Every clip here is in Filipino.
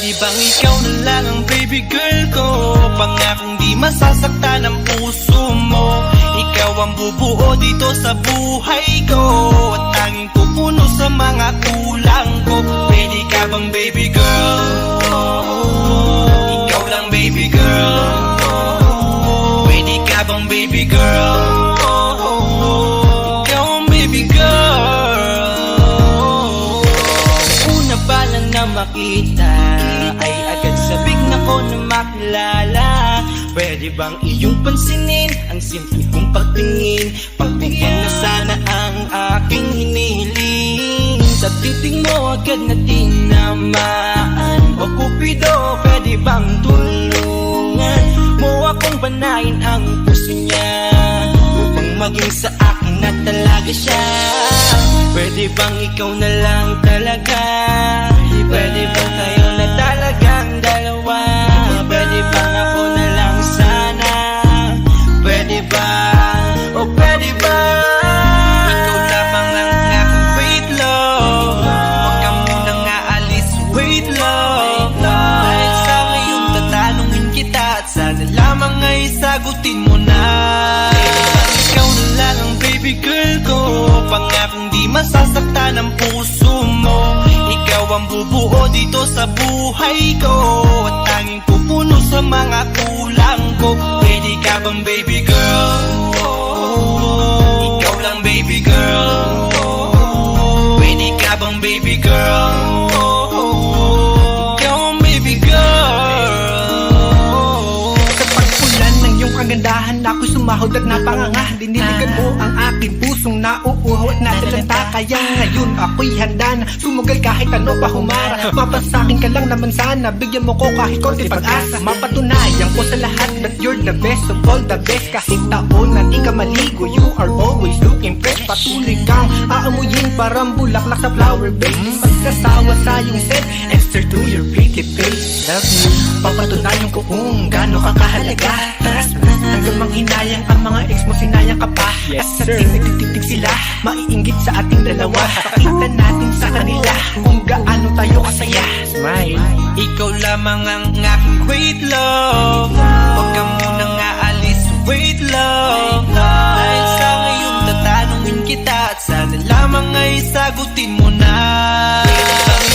Pwede bang ikaw na lang ang baby girl ko? Pangakong di masasaktan ang puso mo. Ikaw ang bubuo dito sa buhay ko, at tanging pupuno sa mga kulang ko. Pwede ka bang baby girl? Ikaw lang baby girl. Pwede ka bang baby girl? Ikaw ang baby girl. Una pa lang na makita ay agad sabik na ko na makilala. Pwede bang iyong pansinin ang simple kong pagtingin? Pagbigyan na sana ang aking hinihiling. Sa titing mo agad na tinamaan. O Cupido, pwede bang tulungan mo akong banayin ang puso niya, upang maging sa akin na talaga siya? Pwede bang ikaw na lang talaga? Pwede bang tayo na talagang dalawa? Pwede bang ako na lang sana? Pwede ba? O pwede ba? Ikaw lamang ang aking wait love. Huwag ka munang aalis, wait love. Dahil sa ngayon tatanungin kita, at sana lamang ay sagutin mo na. Ikaw na lang ang baby girl ko. Pangakong di masasaktan ang puso mo. Ikaw ang bubuo dito sa buhay ko, at tanging pupuno sa mga kulang ko. Pwede ka bang baby girl? Ikaw lang baby girl. Pwede ka bang baby girl? Ikaw ang baby girl. Sa pagpulan ng iyong kagandahan, ako'y sumahod at napanganga. Diniligan mo ang aking pusong nauuhaw at natalanta. Kaya ngayon ako'y handa na sumugal kahit ano pa humara. Mapasakin ka lang naman sana, bigyan mo ko kahit konti pag-asa. Mapatunayan ko sa lahat that you're the best of all the best. Kahit taon na di ka maligo, you are always looking fresh. Patuloy kang aamuyin parang bulaklak sa flower bed. Magkasawa sa iyong set, Esther to your pretty face. Love me, papatunayan ko kung gaano ka kahalaga. Trust me, hanggang manghinayang ang mga ex mo, sinayang ka pa. Yes, at sir. sa nagtitig sila, maiinggit sa ating dalawa. Pakita natin sa kanila kung gaano tayo kasaya. Smile. Ikaw lamang ang aking wait love. Huwag ka munang aalis, wait love. Dahil sa ngayon tatanungin kita, at sana lamang ay sagutin mo na.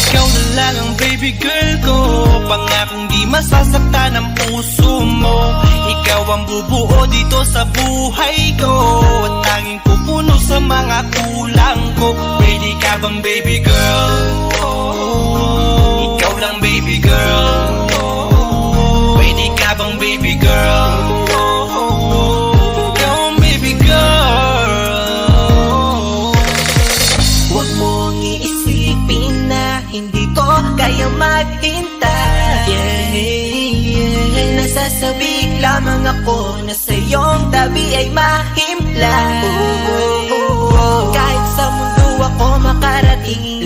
Ikaw na lang ang baby girl ko. Pangakong di masasaktan ang puso mo. Ikaw ang bubuo dito sa buhay ko, at tanging pupuno sa mga kulang ko. Pwede ka bang baby girl? Ikaw lang baby girl. Pwede ka bang baby girl? Ikaw ang baby girl. Huwag mong iisipin na hindi ko kaya maghintay. Nasasabik lamang ako na sa iyong tabi ay mahimpla. Kahit sa mundo ako makarating,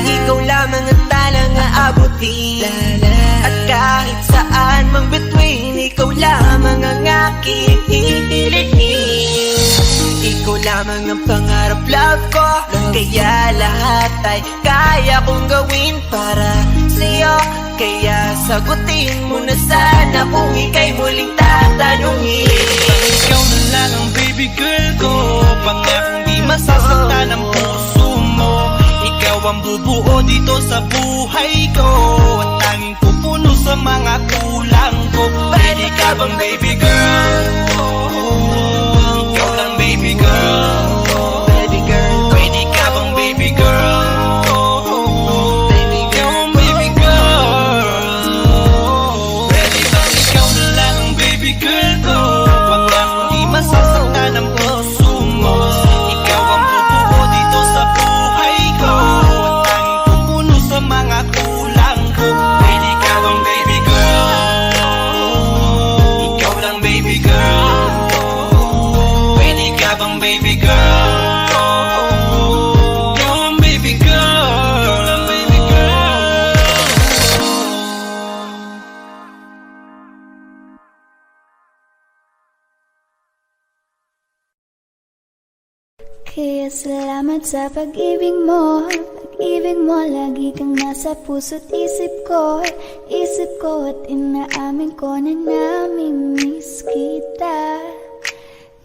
ikaw lamang ang talang aabutin. At kahit saan mang between, ikaw lamang ang aking hihilihin. Ikaw lamang ang pangarap, love ko. Kaya lahat ay kaya kong gawin para sa'yo. Kaya sagutin mo na sana kung ika'y muling tatanungin. Ikaw na lang ang baby girl ko. Pangakong di masasaktan ang puso mo. Ikaw ang bubuo dito sa buhay ko, at tanging pupuno sa mga kulang ko. Pwede ka bang baby girl? Ikaw lang baby girl. Baby girl, Pwede ka bang baby girl? baby Ikaw girl, ang baby girl. Pwede bang ikaw na lang ang baby girl ko? Pangakong di masasaktan ang puso mo. Ikaw ang bubuo dito sa buhay ko, at tanging pupuno sa mga kulang ko. Pwede ka bang baby girl? Ikaw lang baby girl. Pwede ka bang baby girl? Ikaw ang baby girl. Ang baby girl. Kaya salamat sa pag-ibig mo. pag-ibig mo lagi kang nasa puso't isip ko at inaamin ko na namimiss kita,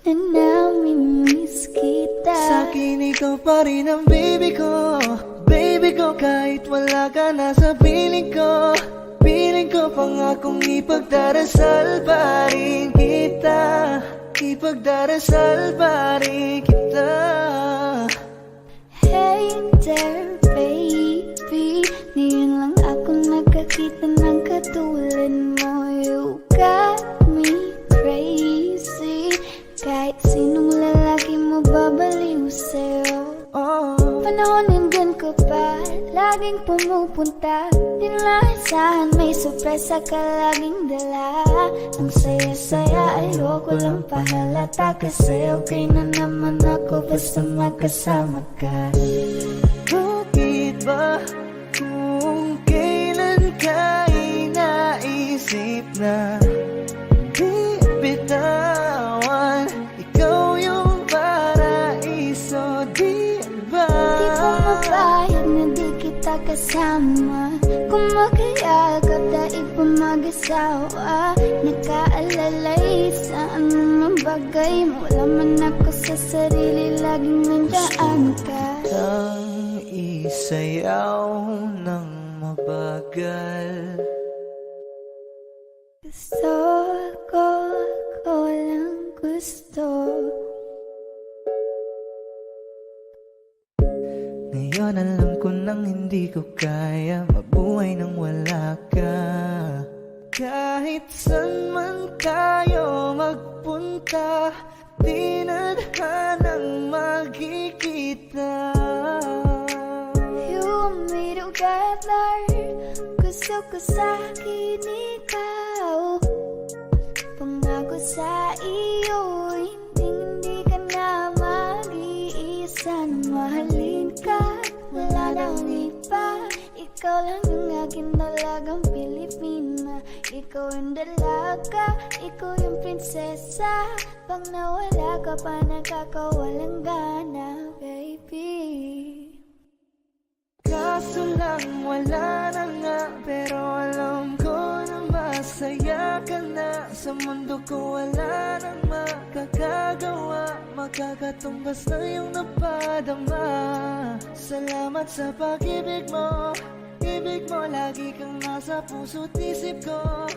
na namimiss kita. Sa'kin ikaw pa rin ang baby ko, baby ko, kahit wala ka na sa piling ko. Piling ko pangakong ipagdarasal pa rin kita, ipagdarasal pa rin kita. Hey there baby, ngayon lang ako nakakita ng katulad mo. You got me crazy, kahit sinong lalaki mo babaliw sa'yo. Panahon nandun ko pa, laging pumupunta. Di nalasahan, may sorpresa ka laging dala. Ang saya-saya, ayoko lang pahalata, kasi okay na naman ako basta magkasama ka. Bakit ba kung kailan ka inaisip na di bitawan? Ikaw yung paraiso, di ba? Di ko mapayag na di kita kasama. Kung magkayagap daig pa mag-asawa, nakaalalay sa anumang bagay. Wala man ako sa sarili, laging nandaan ka. Ang isayaw ng mabagal. Gusto ko lang gusto. Ngayon alam ko nang hindi ko kaya mabuhay nang wala ka. Kahit saan man tayo magpunta, di na hanang magkikita. You want me together, gusto ko sa'kin ikaw. Pangako sa iyo, hindi ka na mag-iisa. Mahalin ka, wala nang iba. Ikaw lang yung aking dalagang Pilipina. Ikaw yung dalaga, ikaw yung prinsesa. Pag nawala ka pa, nakakawalang gana, baby. Kaso lang wala na nga, pero alam ko na masaya ka na. Sa mundo ko wala nang makakagawa, makakatumbas na yung napadama. Salamat sa pag-ibig mo, ibig mo, lagi kang nasa puso't isip ko.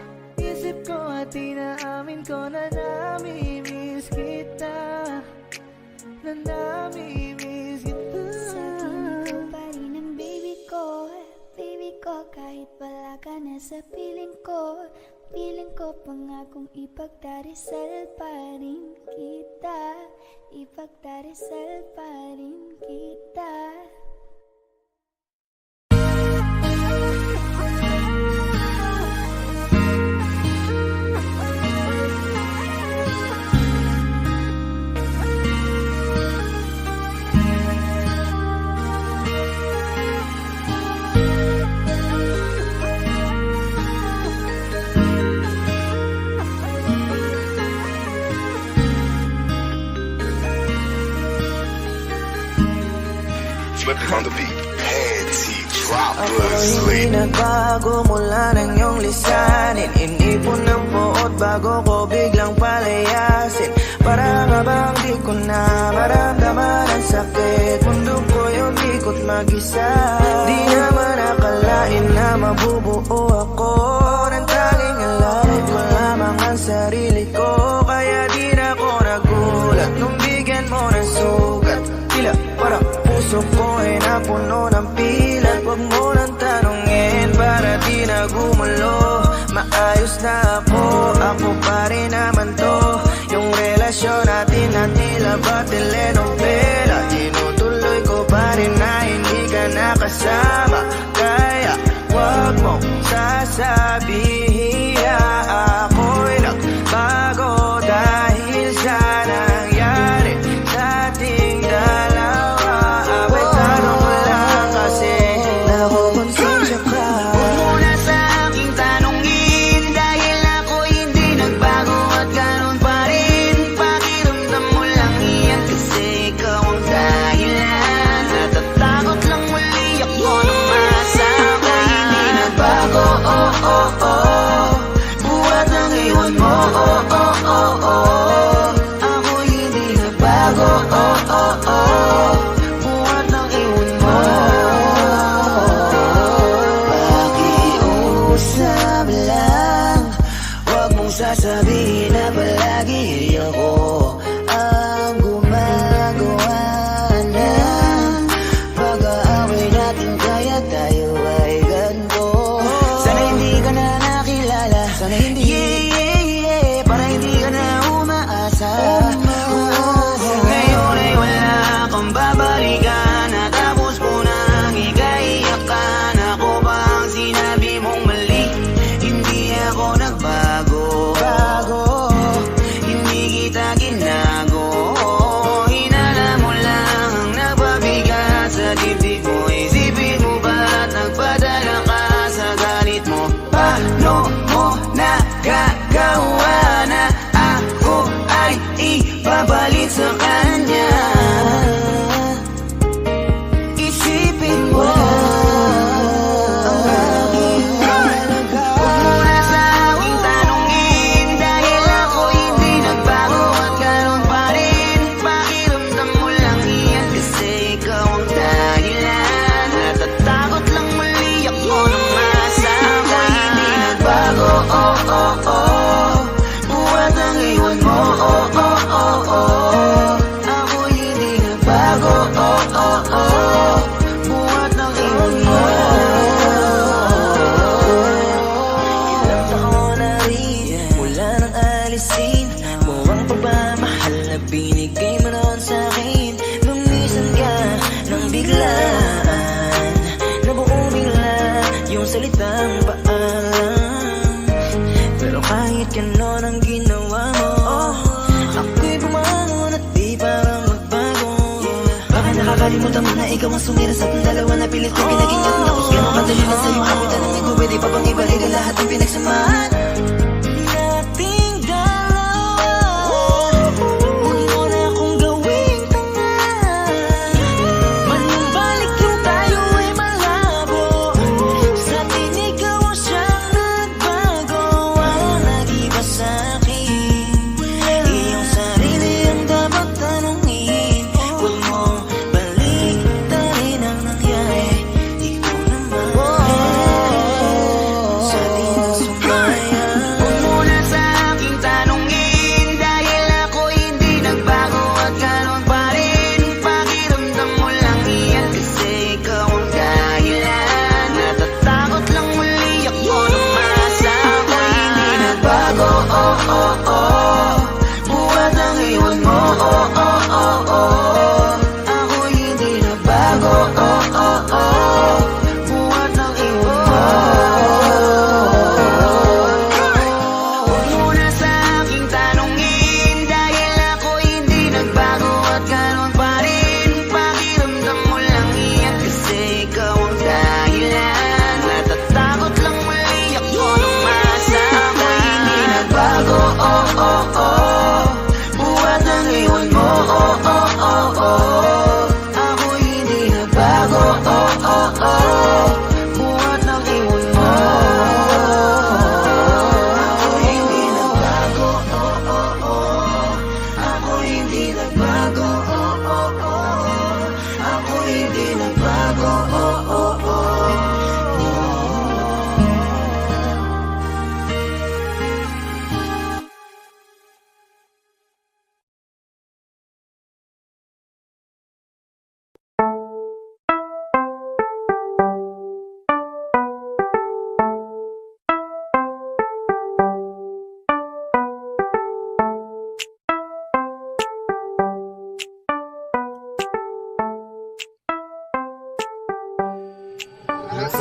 Isip ko at inaamin ko na namimiss kita, na namimiss kita. Baby ko, kahit wala ka na sa piling ko pangakong ipagdarasal pa rin kita, ipagdarasal pa rin kita. Flipping on the beat, panty droppers. Ako'y nagbago mula ng iyong lisanin. Inipon ng buot bago ko biglang palayasin. Para nga bang di ko na maramdaman ang sakit. Mundo ko yung ikot mag-isa. Di naman akalain na mabubuo ako ng tanging alawit ko lamang ang sarili ko. Kaya di na ako nagulat nung bigyan mo ng sugat. Tila parang puso ko ay napuno ng pilat. Huwag mo nang tanongin para di na gumulo. Maayos na ako pa rin naman to. Yung relasyon natin na tila ba telenovela. Tinutuloy ko pa rin na hindi ka nakasama. Kaya huwag mong sasabihin na ako'y nagbago dahil sa nangyari sa ating dalawa. Abay tanong lang kasi nakukonsensya ka. Huwag mo na sa aking tanongin dahil ako hindi nagbago at ganun pa rin. Pakiramdam mo lang yan kasi ikaw ang dahilan. Natatakot lang muli ako Buhat ng iwan mo. Pakiusap lang, huwag mong sasabihin na palagi ako ang gumagawa ng pag-aaway natin, kaya tayo ay ganito. Sana hindi ka na nakilala, sana hindi para hindi ka na umaasa. Ngayon ay wala kang babalikan, natapos ko nang ikaiyakan. Ako ba ang sinabi mong mali? Hindi ako nagbago, hindi kita ginago. Hinala mo lang ang nagpabigat sa dibdib mo. Isipin mo ba't nagpadala ka sa galit mo? Paano mo nagagawa na ako ay ipapalit sa kanya? Isipin mo ang aking halaga. Huwag mo na sa aking tanungin, dahil ako hindi nagbago at ganun pa rin. Pakiramdam mo lang iyan kasi ikaw ang dahilan. Natatakot lang muli ako nung masama. Hindi nagbago, buhat ang iwan mo. Ako hindi nagbago, buhat ng iwan mo. Ilang taon na rin mula nang alisin mo ang pagmamahal na binigay mo noon sa'kin. Lumisan ka nang biglaan, nabuo bigla yung salitang paalam. Pero kahit ganon ang ginawa mo, ako'y bumangon at di parang magbago. Baka nakakalimutan mo na ikaw ang sumira sa ating dalawa, na pilit ko pinagingat. Tapos ganun kadali na sa'yo ako, tanongin ko pwede pa bang ibalik ang lahat ng pinagsamahan nating dalawa? Huwag mo na akong gawing tanga, manumbalik yung tayo ay malabo. Sa atin ikaw ang siyang nagbago, walang nag-iba sa'kin. Iyong sarili ang dapat tanungin, huwag mong baliktarin ang nangyari. Ikaw naman sa atin ang sumaya. Huwag mo na sa aking tanungin, dahil ako hindi nagbago at ganun pa rin. Pakiramdam mo lang iyan kasi ikaw ang dahilan. Natatakot lang muli ako nung masama. Hindi nagbago, buhat ang iwan mo. Ako hindi nagbago, buhat ng iwan mo. Huwag mo na sa aking tanungin, dahil ako hindi nagbago at ganun pa rin. Pakiramdam mo lang iyan kasi ikaw ang dahilan. Natatakot lang muli ako nung masama. Hindi nagbago, buhat ang iwan mo. Ako hindi nagbago, buhat ng iwan mo. Ako hindi nagbago, ako hindi nagbago, ako hindi nagbago.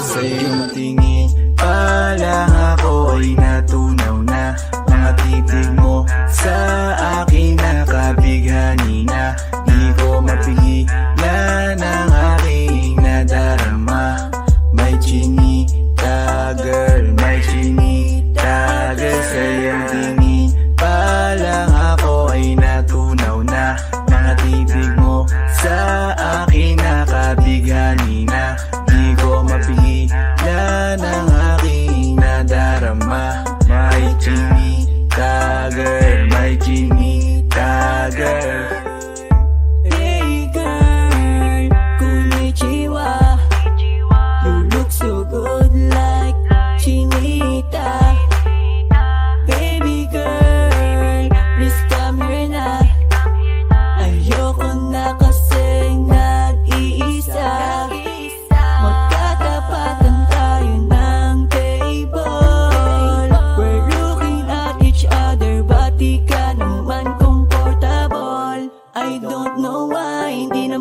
Sa iyong tingin pa lang ako ay natunaw na. Mga titig mo sa akin nakabighani na. Di ko mapigilan ang aking nadarama. May chinita girl, may chinita girl. Sa iyong tingin pa lang ako ay natunaw na. Mga titig mo sa akin nakabighani na. Di ko mapigilan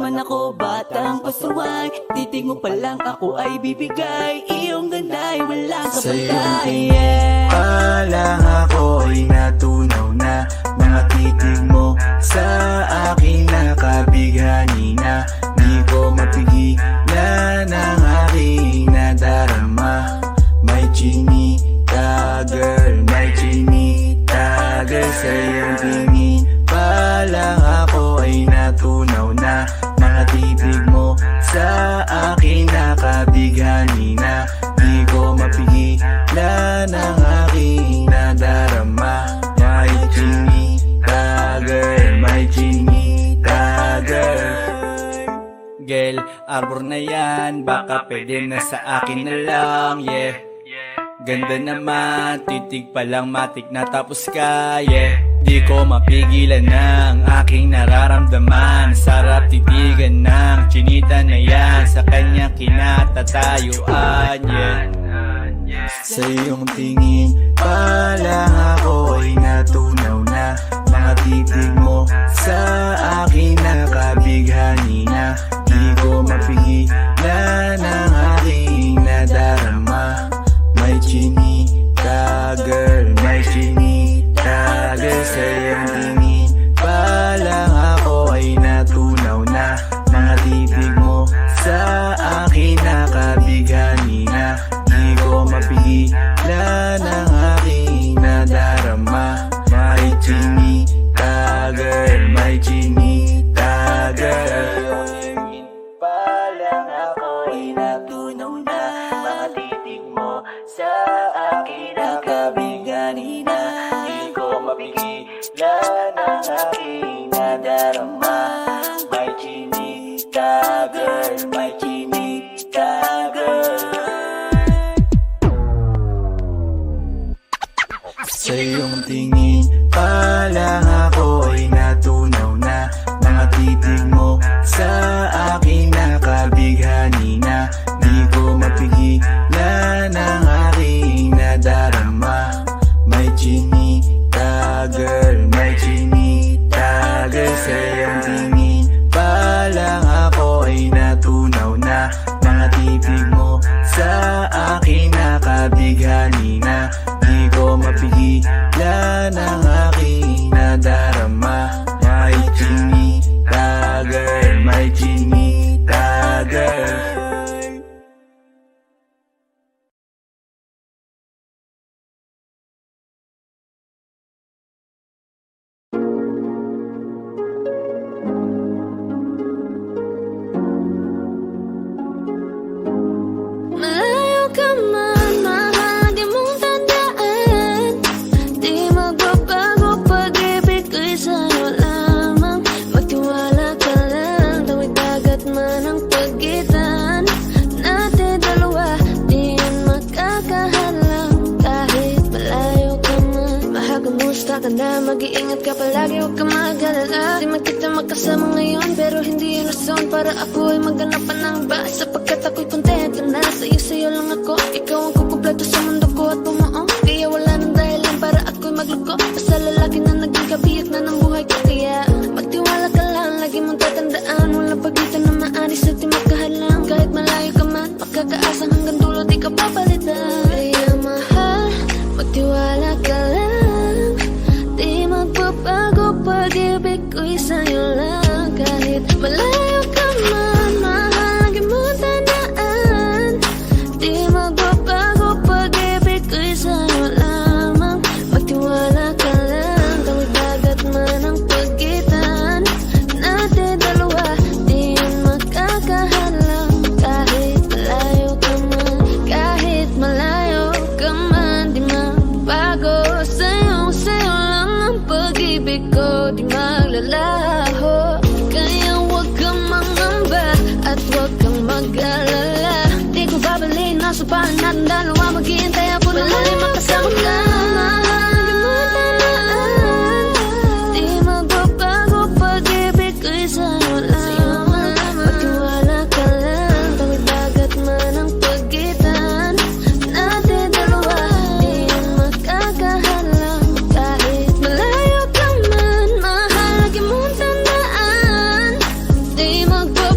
naman ako batang pasaway. Titig mo pa lang ako ay bibigay. Iyong ganda'y walang Sa iyong kapatay. tingin pa lang ako ay natunaw na. Mga titig mo sa akin nakabighani na. Di ko mapigilan ang aking nadarama. May chinita girl, may chinita girl. Sa iyong tingin pa lang ako ay natunaw na. Mga titig mo sa akin nakabighani na. Di ko mapigilan ang aking nadarama. May chinita girl, may chinita girl. Girl, arbor na yan, baka pwede na sa akin na lang, yeah. Ganda naman, titig pa lang matik na tapos ka, yeah. Di ko mapigilan ng aking nararamdaman. Sarap titigan ng chinita na yan, sa kanya kinatatayuan, yeah. Sa iyong tingin pa lang ako ay natunaw na. Mga titig mo sa akin nakabighani na. Di ko mapigilan ang aking nadarama. May chinita girl, may chinita girl. Sa iyong tingin pa lang ako ay natunaw na. Mga titig mo sa akin nakabighani na. Di ko mapigilan ang aking nadarama. May chinita girl, may chinita girl. Pa lang ako ay natunaw na. Mga titig mo sa akin nakabighani na. Di ko mapigilan ang aking nadarama. May chinita girl, may chinita girl. Sa iyong tingin pa lang ako ay natunaw na. Mga titig mo sa akin nakabighani na. Di ko mapigilan ang aking nadarama. May chinita girl, may chinita girl. Sa iyong tingin pa lang ako ay natunaw na. Mga titig mo sa akin nakabighani na. Di ko mapigilan ang aking nadarama. May chinita girl, may chinita girl. Malayo ka man, mahal, di mong tandaan. Di magbabago, pag-ibig ko'y sa'yo lamang. Magtiwala ka lang, tawid dagat man ang pagitan natin dalawa, di yan makakahalang. Kahit malayo ka man, mahal, kamusta ka na? Mag-iingat ka palagi, huwag ka mag-alala. Di man kita magkasama ngayon, pero hindi yun rason para ako ay maghanap pa ng iba. Sapagkat ako'y kontento na sa'yo lang ako. Ikaw ang kukumpleto sa mundo ko at bumuo. Kaya wala nang dahilan para ako'y magluko. Basta lalaki na naging kabiyak na ng buhay ko. Kaya magtiwala ka lang, lagi mong tatandaan. Walang pagitan na maanis at di magkahalang. Kahit malayo ka man, makakaasang hanggang dulo di ka papalitan. Kaya mahal, magtiwala ka lang. Di magbabago, pag-ibig ko'y sa'yo lang. Kahit malayo ka man, mahal, lagi mong tandaan. Di magbabago, pag-ibig ko'y sa'yo lamang. Magtiwala ka lang, tawid dagat man ang pagitan natin dalawa, di yan makakahalang. Kahit malayo ka man, kahit malayo ka man, di magbago. Sa'yo lang ang pag-ibig ko, di maglalaho. Kaya huwag kang mangamba at huwag kang mag-alala. Di ko babalik, nasa pahan natin dalawa. Maghihintay ako na muli makasama ka. Di magbabago, pag-ibig ko'y sa'yo lang. Magtiwala ka lang, tawid dagat man ang pagitan natin dalawa, di yan makakahalang. Kahit malayo ka man, mahal, lagi mong tandaan. Di magbabago,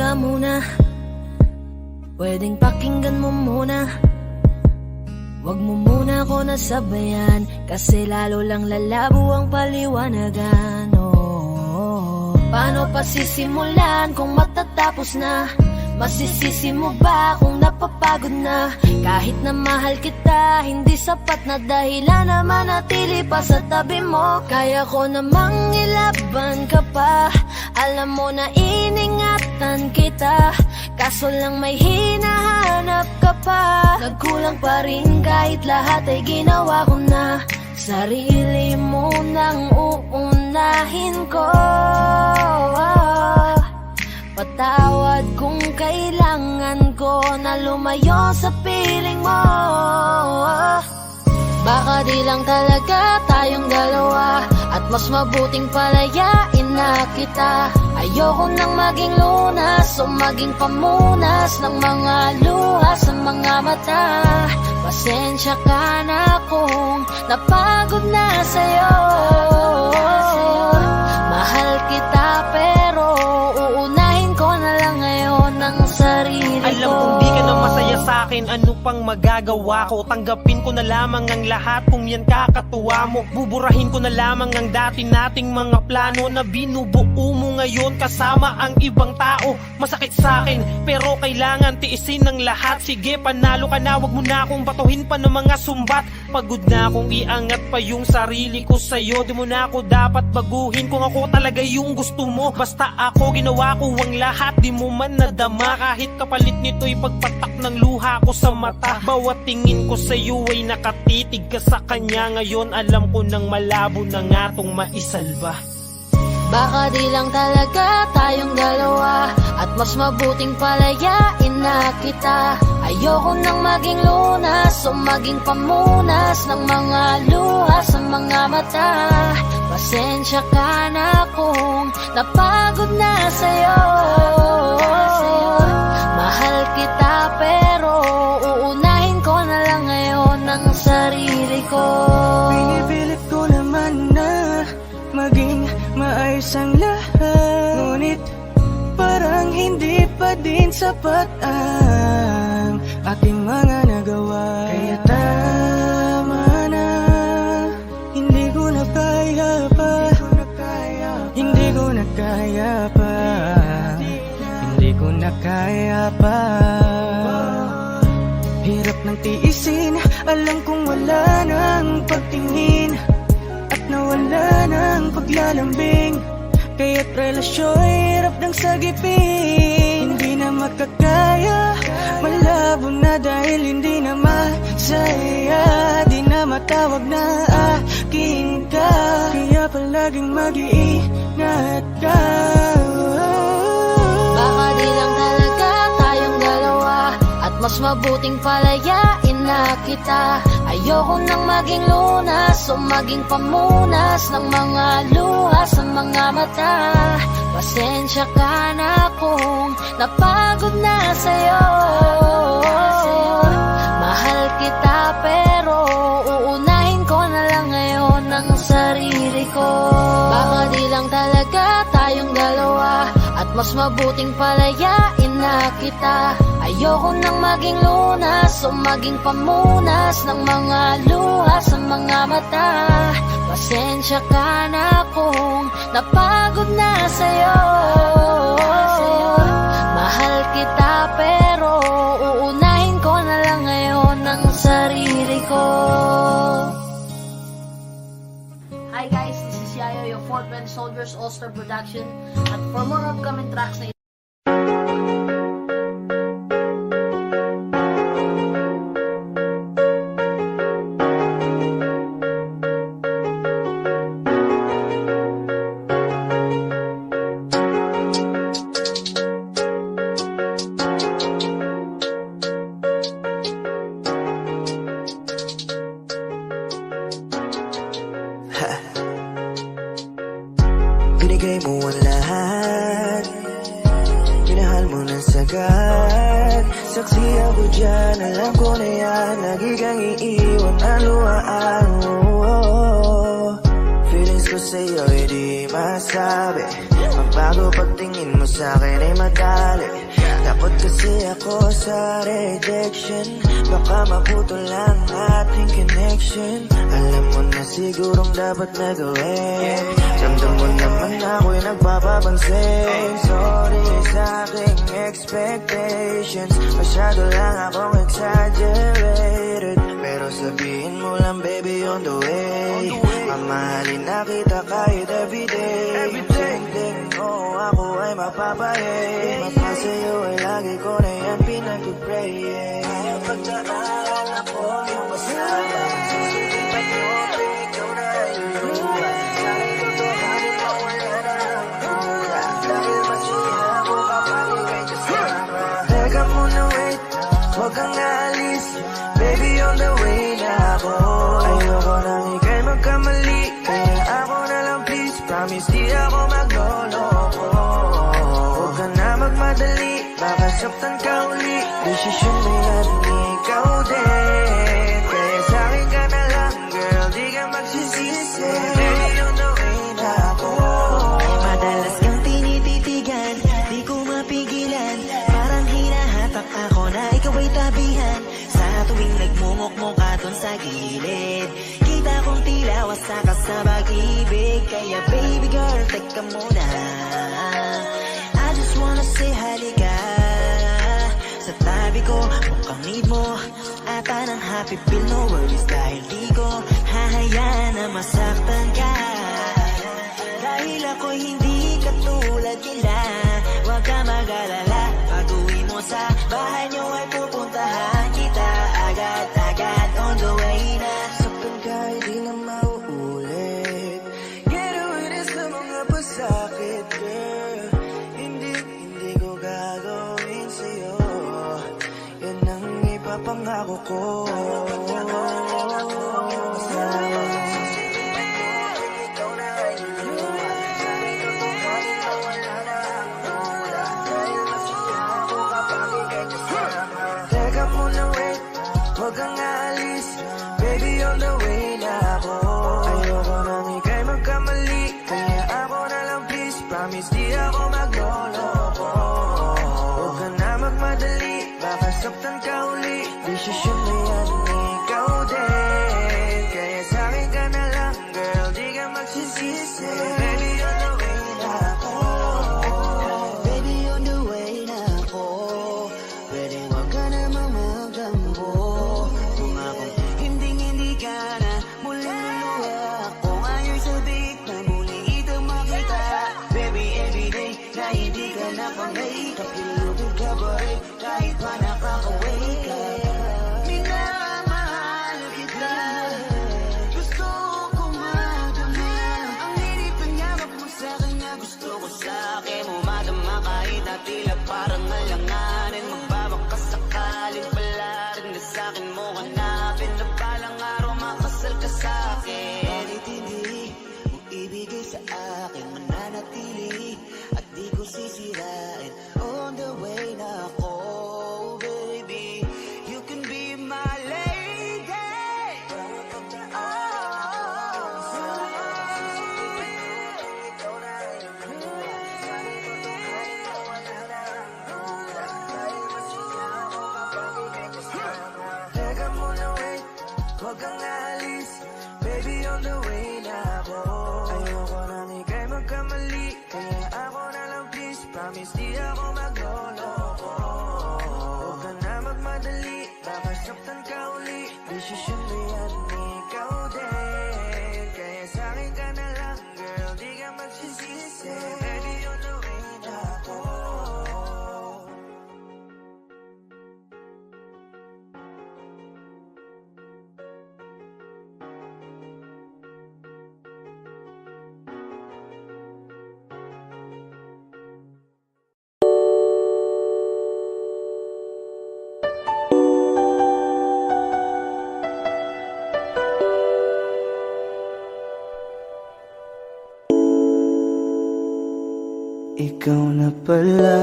ka muna, pwedeng pakinggan mo muna. Wag mo muna ako nasabayan, kasi lalo lang lalabo ang paliwanagan. Paano pa sisimulan kung matatapos na? Masisisi mo ba kung napapagod na? Kahit na mahal kita, hindi sapat na dahilan na manatili pa sa tabi mo. Kaya ko namang ilaban ka pa, alam mo na iningatan kita, kaso lang may hinahanap ka pa. Nagkulang pa rin kahit lahat ay ginawa ko na. Sarili mo nang uunahin ko. Patawad kung kailangan ko na lumayo sa piling mo. Baka di lang talaga tayong dalawa, at mas mabuting palayain na kita. Ayoko nang maging lunas o maging pamunas ng mga luha sa mga mata. Pasensya ka na kung napagod na sa'yo. Mahal kita pero uunahin ko na lang ngayon ang sarili ko. Alam kong di ka na masaya sa'kin, ano pang magagawa ko? Tanggapin ko na lamang ang lahat kung yan kakatuwa mo. Buburahin ko na lamang ang dati nating mga plano na binubuo mo ngayon kasama ang ibang tao. Masakit sa'kin pero kailangan tiisin ng lahat. Sige, panalo ka na, wag mo na akong batuhin pa ng mga sumbat. Pagod na akong iangat pa yung sarili ko sa'yo. Di mo na ako dapat baguhin kung ako talaga yung gusto mo. Basta ako, ginawa ko ang lahat, di mo man nadama. Kahit kapalit nito'y pagpatak ng luha ko sa mata. Bawat tingin ko sa'yo ay nakatitig ka sa kanya. Ngayon alam ko nang malabo na nga tong maisalba. Baka di lang talaga tayong dalawa, at mas mabuting palayain na kita. Ayoko nang maging lunas o maging pamunas ng mga luha sa mga mata. Pasensya ka na kung napagod na sa'yo. Mahal kita pero uunahin ko na lang ngayon ang sarili ko. Pinipilit ko naman na maging maayos ang lahat, ngunit parang hindi pa din sapat ang ating mga nagawa. Kaya tama na, hindi ko na kaya pa, hindi ko na kaya pa, hindi ko na kaya pa. Hirap ng tiisin, alam kong wala nang pagtingin at nawala ng paglalambing. Kaya't relasyo'y hirap ng sagipin. Hindi na makakaya, malabo na dahil hindi na masaya. Di na matawag na akin ka, kaya palaging mag-iingat ka. Baka di lang talaga tayong dalawa, at mas mabuting palayain na kita. Ayoko nang maging lunas o maging pamunas ng mga luha sa mga mata. Pasensya ka na kung napagod na sa'yo. Mahal kita pero uunahin ko na lang ngayon ang sarili ko. Baka di lang talaga tayong dalawa, at mas mabuting palayain na kita. Ayoko nang maging lunas o maging pamunas ng mga luha sa mga mata. Pasensya ka na kung napagod na sa'yo. Mahal kita pero uunahin ko na lang ngayon ang sarili ko. Hi guys, this is Yayo, your Fort Bend Soldiers All-Star Production. At for more upcoming tracks na binigay mo ang lahat, minahal mo ng sagad. Saksi ako dyan, alam ko na yan, lagi kang iiwan ang luhaan. Feelings ko sa'yo, hindi masabi. magbago pagtingin mo sa'kin ay madali. Dapat kasi ako sa rejection, baka maputol lang ating connection. Alam mo na sigurong dapat na gawin, ramdam mo naman ako'y nagpapapansin. Sorry sa aking expectations, masyado lang akong exaggerated. Pero sabihin mo lang baby on the way, mamahalin na kita kahit everyday. Everything mo ako ay mapapayay, mapasayo ay lagi ko na yan pinag-pray. Pagdaan ako yung masaya, susulipan mo ikaw na iluluwa. Sana'y totohanin mo wala na ang hula, dahil masaya ako kapag ika'y kasama. Teka muna wait, huwag kang aalis, baby on the way na ako. Ayoko nang ika'y magkamali, kaya ako na lang please, promise di ako magloloko. Huwag ka na magmadali, baka saktan ka uli, desisyon mo yan ikaw din. Kaya sa'kin ka na lang girl, di ka magsisisi, baby on the way na ako. Madalas kang tinititigan, di ko mapigilan, parang hinahatak ako na ikaw ay tabihan. Sa tuwing nagmumukmuk ka dun sa gilid, kita kong tila wasak ka sa pag-ibig. Kaya baby girl, teka muna, I just wanna say halika sa tabi ko, mukhang need mo ata ng happy pill, no worries, dahil di ko hahayaan na masaktan ka. Dahil ako'y hindi katulad nila, huwag ka mag-alala, pag-uwi mo sa bahay nyo ay pupuntahan kita agad-agad on the way na. Saktan ka, hindi na mauulit, get away na sa mga pasakit, girl. Hindi ko gagawin sa'yo, yan ang ipapangako ko. Teka muna wait, huwag kang aalis, baby on the way na ako. Ayoko nang ika'y magkamali, kaya ako na lang please, promise di ako magloloko. Huwag ka na magmadali, baka saktan ka uli, desisyon mo yan ikaw din. Kaya sa'kin ka na lang girl, di ka magsisisi, baby on the way na ako. Baby on the way na ako, pwede wag ka na mamagdambo. Kung akong hindi ka na muling luluwa, kung ayaw sabik na muling ito makita. Baby everyday na hindi ka na pangay, kapilugod ka ba rin kahit pa nakakaway ka. Minamahal kita, gusto ko madama ang hirip ng yakap mo sa kanya. Gusto ko sa akin mo madama kahit na tila parang alanganin. Magbabakas sakaling pala rin na sa'kin mo hanapin, na balang araw makasal ka sa'kin. Bakit hindi mo ibigay sa akin, mananatili at di ko sisirain. On the way na ako, baby, you can be my lady. Teka muna wait, huwag kang aalis, baby on the way na ako. Ayoko nang ika'y magkamali, kaya ako na lang please, promise di ako magloloko. Huwag ka na magmadali, baka saktan ka uli, desisyon mo yan ikaw din. Kaya sa'kin ka na lang girl, di ka magsisisi, baby on the way na ako. Ikaw na pala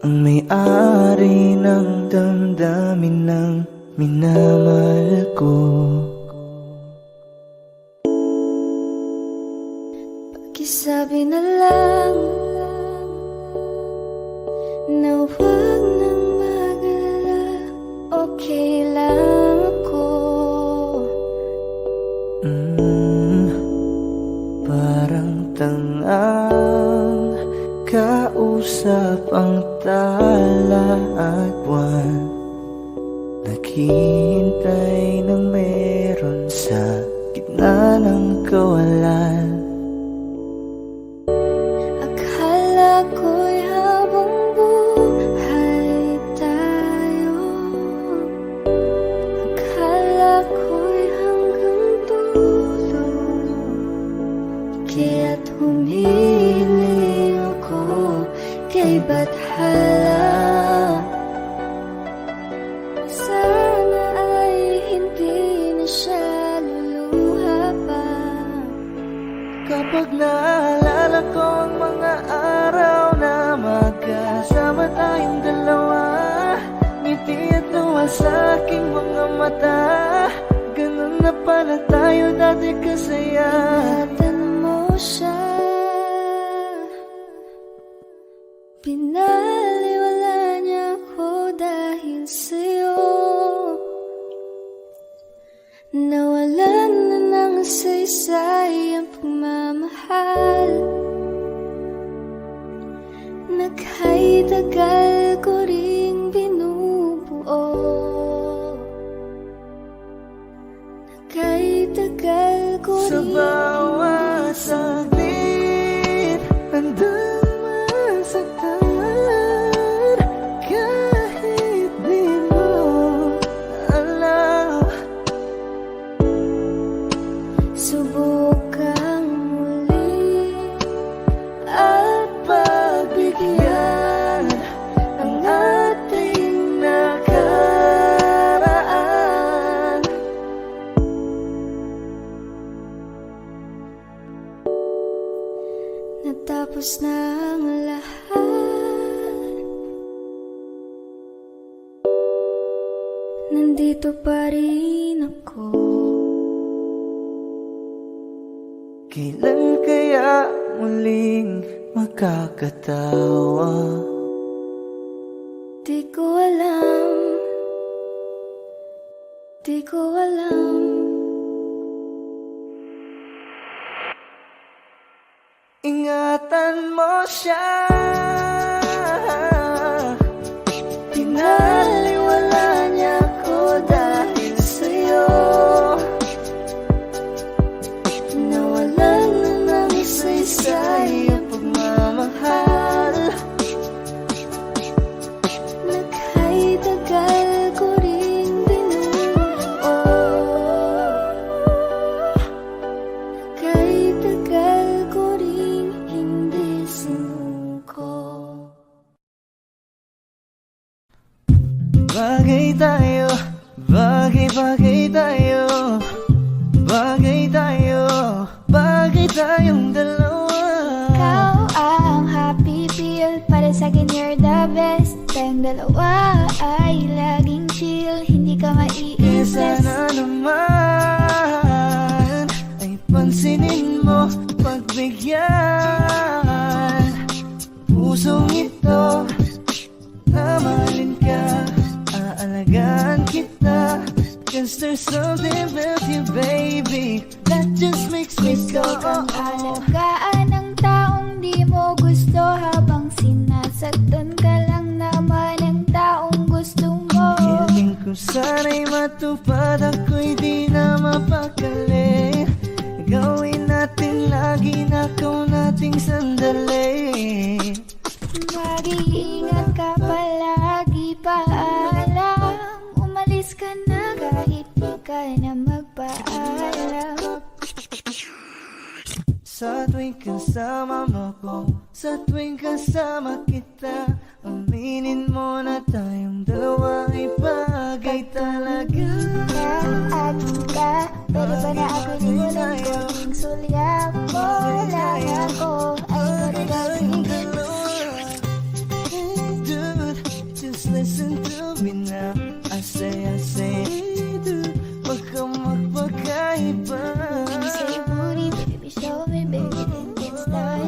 ang may-ari ng damdamin ng minamahal ko. Sabi na lang na huwag nang mag-alala, okay lang ako. Parang tangang kausap ang tala at buwan, naghihintay ng meron sa gitna ng kawalan. Akala ko'y habang buhay tayo, akala ko'y hanggang dulo, kaya't humiling ako kay Bathala. Sana ay hindi na siya luluha pa. Kapag naalala ko ang mga araw na magkasama tayong dalawa, ngiti at luha sa aking mga mata, ganun na pala tayo dati kasaya. Ingatan mo siya, pinaliwala niya ako dahil sa'yo. Nawalan na ng saysay ang pagmamahal, nagha'y tagal ko ring binubuo, nagha'y tagal ko Sa ring bawat saglit, handang masaktan, kahit di mo alam. subukang muli at pagbigyan ang ating nakaraan. Natapos na ang lahat, nandito pa rin ako. Kailan kaya muling makakatawa? Di ko alam, di ko alam. Ingatan mo siya, Pinaliwala niya ako dahil sa'yo. Nawalan na ng saysay ang pagmamahal, nagha'y tagal ko ring binuo, nagha'y tagal ko ring hindi sinuko. bagay tayo, bagay tayo, bagay tayo, bagay tayong dalawa. Ikaw ang happy pill, para sa'kin you're the best. Tayong dalawa ay laging chill, hindi ka maiistress. Sana naman ay pansinin mo, pagbigyan pusong ito, namalin ka, aalagaan kita, 'cause there's something about you, baby, that just makes me go Ang alagaan ng taong di mo gusto, habang sinasaktan ka lang naman ng taong gusto mo. Hiling ko sana'y matupad, ako'y di na mapakali. Gawin natin lagi na ikaw nating sandali. Mag-iingat ka palagi, paalam. Umalis ka na kahit di ka na magpaalam. Sa tuwing kasama mo ko, sa tuwing kasama kita, aminin mo na tayong dalawa ay bagay talaga. Akin ka, pwede ba na ako nimulan ko? Ang sulya mo lang ako ay gagawin. Dude, just listen to me now. I say, dude, wag kang magpakaiba. When you say booty, baby, show me, baby, then get started.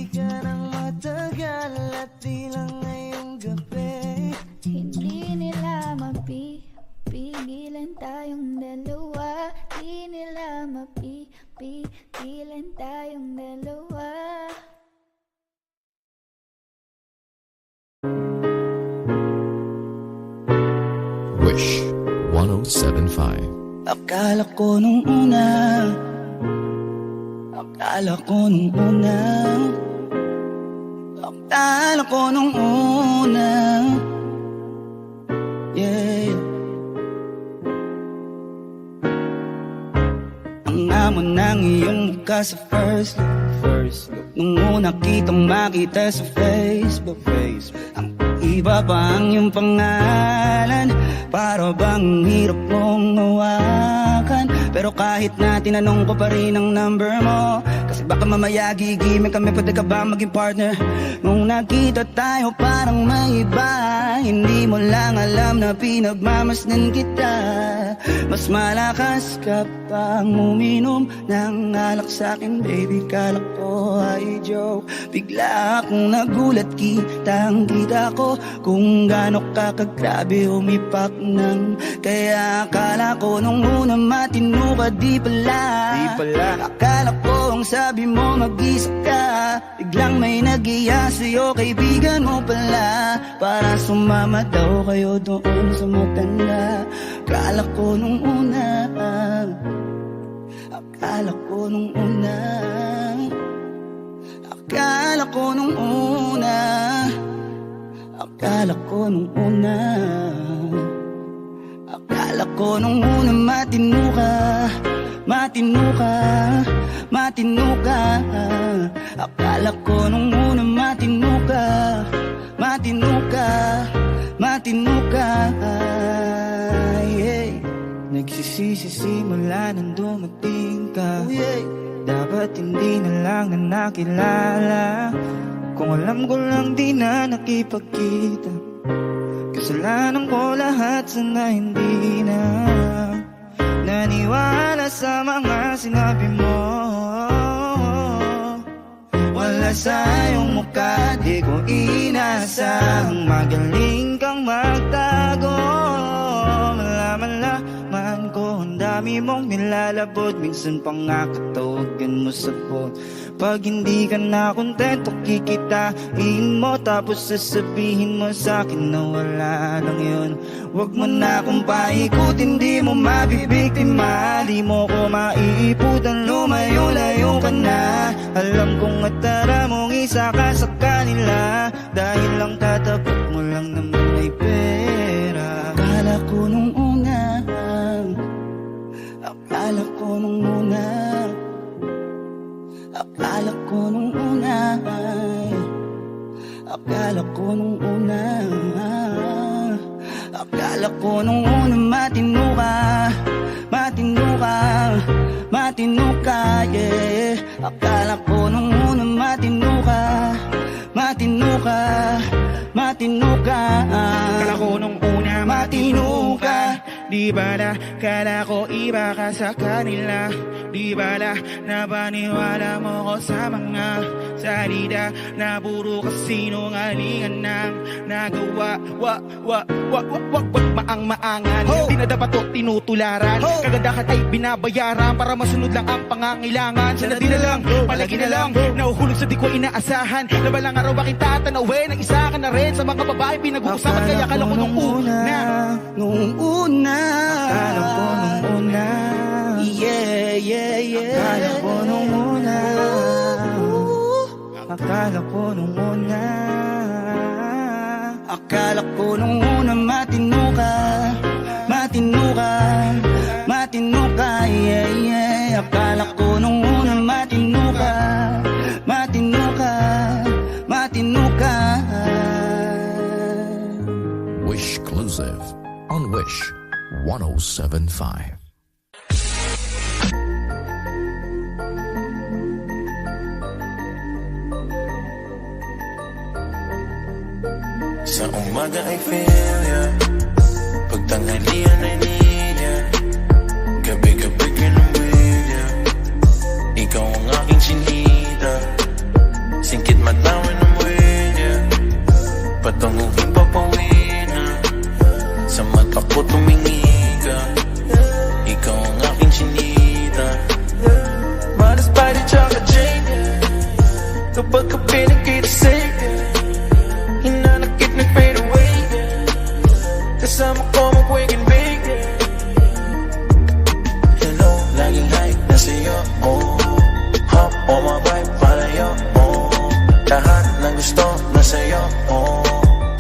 Di ka nang matagal at di lang ngayong gabi. Hindi nila mapipigilan tayong dalawa. Di nila mapipigilan tayong dalawa. Wish 1075. Akala ko nung una, akala ko nung una, akala ko nung una, yeah. Ang amon ng iyong mukha sa first look, nung una kitang makita sa Facebook. Ang iba pa ang iyong pangalan, para bang hirap mong hawakan. Pero kahit na tinanong ko pa rin ang number mo, kasi baka mamaya gigimik kami, pwede ka ba maging partner? Nung nakita tayo parang may iba, hindi mo lang alam na pinagmamasdan kita. Mas malakas ka pang uminom ng alak sa'kin, baby, kala ko ay joke. Bigla akong nagulat, kitang-kita ko kung gaano ka kagrabe umipak nang. Kaya akala ko nung una matino ka, di pala. Akala ko ang sabi mo mag-isa ka, biglang may nag-iya sa'yo, kaibigan mo pala. Para sumama daw kayo doon sa matanda. Akala ko nung una, akala ko nung una, akala ko nung una, akala ko nung una, akala ko nung una matino ka, matino ka, matino ka. Akala ko nung una matino ka, matino ka, matino ka, yeah. Nagsisisi simula nang dumating ka, dapat hindi na lang na nakilala. Kung alam ko lang di na nakipagkita, kasalanan ko lahat, sana hindi na naniwala sa mga sinabi mo. Wala sa iyong mukha, di ko inasahang magaling kang magtago. Malaman ko ang dami mong nilalabot, minsan pa nga katawagan mo sa phone. Pag hindi ka na kontento, kikitain mo, tapos sasabihin mo sa'kin na wala lang yun. Huwag mo na akong paikutin, di mo mabibiktima. Di mo ko maiiputan, lumayo-layo ka na. Alam kong matara mong isa ka sa kanila, dahil lang tatapot mo lang naman may pera. Akala ko nung una, akala ko nung una, akala ko nung una, akala ko nung una, akala ko nung una matino ka, matino ka, matino ka, yeah. Akala ko nung una matino ka, matino ka, matino ka. Akala ko nung una matino ka, di ba na kala ko iba ka sa kanila? Di ba na paniwala mo ko sa mga salita na puro kasinungalingan ng nagawa? Wag maang-maangan, di na dapat to tinutularan. Kagandahan ay binabayaran para masunod lang ang pangangailangan. Sana di na lang, palagi na lang nahuhulog sa di ko inaasahan, na balang araw aking tatanawin, nag-isa ka na rin sa mga babae pinag-uusapan. Kaya akala ko nung una, nung una, akala ko nung una, yeah, yeah, yeah. akala ko nung una, akala ko nung una, akala ko nung una matino ka, matino ka, matino ka, yeah, yeah. Akala ko nung una matino ka, matino ka, matino ka. Wish Exclusive on Wish 1075. Sa umaga ay feel ya, pagtanghalian ay need ya, gabi-gabi ka ng will ya. Ikaw ang aking sinita, singkit kita say hinanakit nag-fade away kasama ko mag-wake and bake. Hello, laging high na sa'yo, oh. Hop on my vibe para yo, oh. Lahat ng gusto na sa'yo, oh.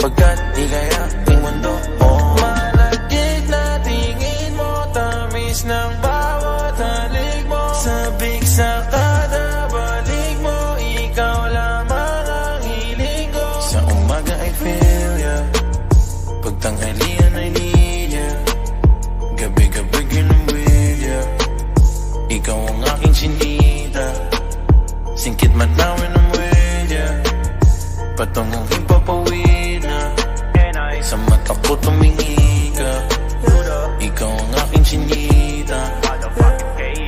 Pagkat di kaya ting mundo, oh. Malagkit na tingin mo, tamis ng bawat halik mo. Sabik sa kada balik mo, ikaw lamang ang hiling ko. Sa umaga I feel ya, pagtanghalian I need ya. Gabi-gabi I'm with ya. Ikaw ang aking sinita, singkit mata when I'm with ya. Patunguhin papawid na, sa mata ko tumingi ka. Ikaw ang aking sinita.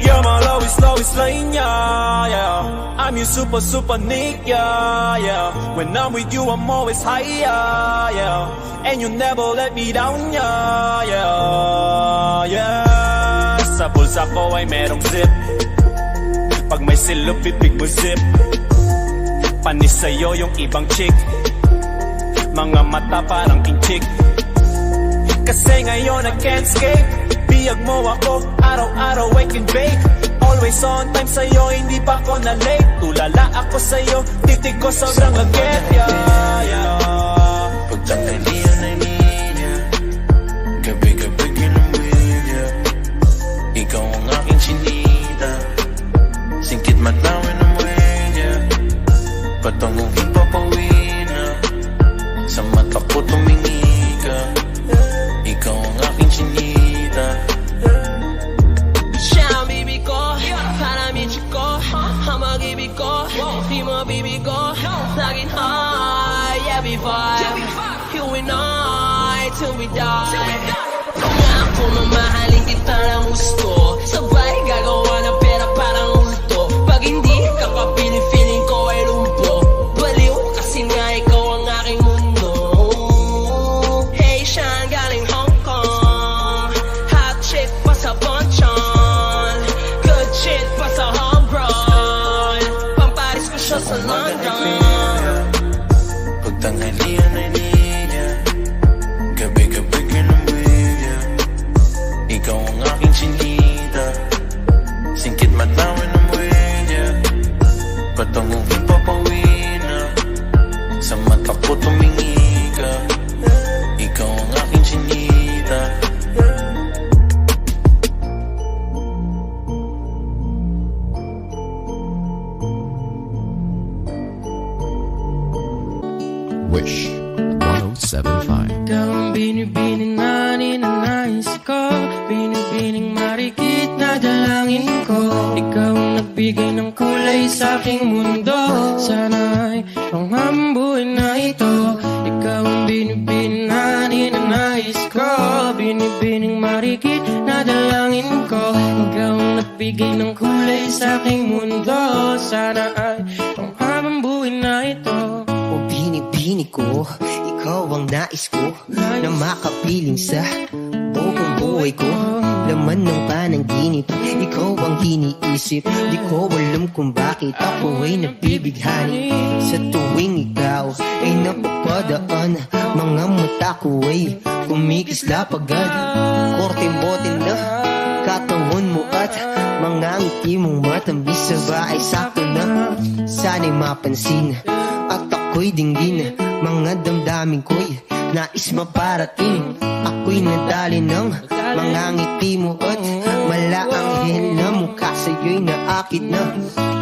You're my lowest lane, yeah, yeah. I'm your super Nick, yeah, yeah. When I'm with you, I'm always higher, yeah. And you never let me down, yeah, yeah, yeah. Sa bulsa ko ay merong zip. Pag may silop, bibig mo zip. Panis sa'yo yung ibang chick. Mga mata parang inchik. Kasi ngayon I can't escape. Biyag mo ako, araw-araw I can bake. Always on time sa'yo, hindi pa ako na late. Tulala ako sa'yo, titig ko sobrang lagit, yeah, yeah. Pagtanghalian I need ya, gabi-gabi I'm with ya. Ikaw ang aking sinita, singkit mata when I'm with ya. Patunguhin papawid na, sa mata ko tumingi ka. Ikaw ang aking sinita. Siya ang bibi ko, para michi ko, ang mag-ibig ko, di mo bibi ko, laging high, every vibe, you and I, till we die. Kung ako mamahalin kita ng gusto, sabay gagawa ng pera parang ulto. Pag hindi ka kapiling, feeling ko ay lumpo. Baliw kasi nga ikaw ang aking mundo. Hey, siya ang galing Hong Kong, hot chick pa sa Bonchon, good shit pa sa home run, pamparis ko siya sa London. Pagtanghalian I need ya, gabi-gabi I'm with ya. Ikaw ang aking sinita, singkit mata when I'm with ya. Patunguhin papawid na, sa mata ko tumingi ka. Ikaw ang aking sinita. Wish 1075. Ikaw ang binibining na ninanais ko, binibining marikit na dalangin ko. Ikaw ang nagbigay ng kulay sa aking mundo, sana'y panghambuin na ito. Ikaw ang binibining na ninanais ko, binibining marikit na dalangin ko. Ikaw ang nagbigay ng kulay sa aking mundo, sana'y panghambuin na ito. O binibini ko, ikaw ang nais ko, na makapiling sa buong buhay ko. Laman ng panaginip, ikaw ang iniisip. Di ko alam kung bakit ako ay nabibighani. Sa tuwing ikaw ay napapadaan, mga mata ko ay kumikislap agad. Korte-bote na katawan mo at mga ngiti mong matambis sa bahay sakto na. Sana'y mapansin at ako'y dinggin, mga damdamin ko'y nais maparating. Ako'y nadali ng mga ngiti mo at malaanghel na mukha sa'yo'y naakit na.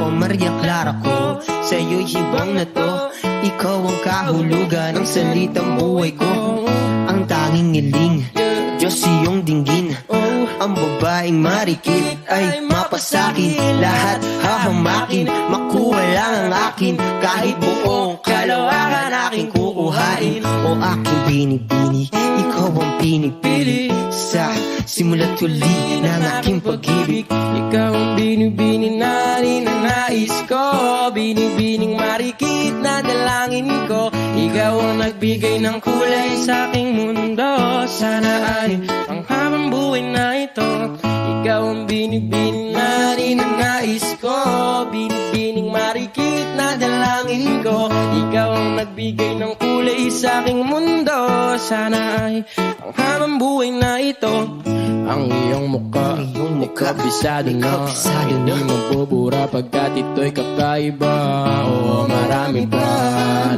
O Maria Clara ko, sa'yo'y hibang na to. Ikaw ang kahulugan ng salitang buhay ko. Ang tanging ngiling, Diyos iyong dinggin. Ang babaeng marikit ay mapasakin. Lahat hahamakin, makuha lang ang akin. Kahit buong kalawakan aking kukuhain. O aking binibini, ikaw ang pinipili. Sa simula't huli ng aking pag-ibig. Ikaw ang binibini na ninanais ko, binibining marikit na dalangin ko. Ikaw ang nagbigay ng kulay sa aking mundo. Sana ay panghabang buhay na ito. Ikaw ang binibining na ninanais ko, binibining marikit na dalangin ko. Ikaw ang nagbigay ng kulay sa aking mundo. Sana ay panghabang buhay na ito. Ang iyong mukha, kabisado na. Hindi mabubura pagkat ito'y kakaiba. Oo, marami pa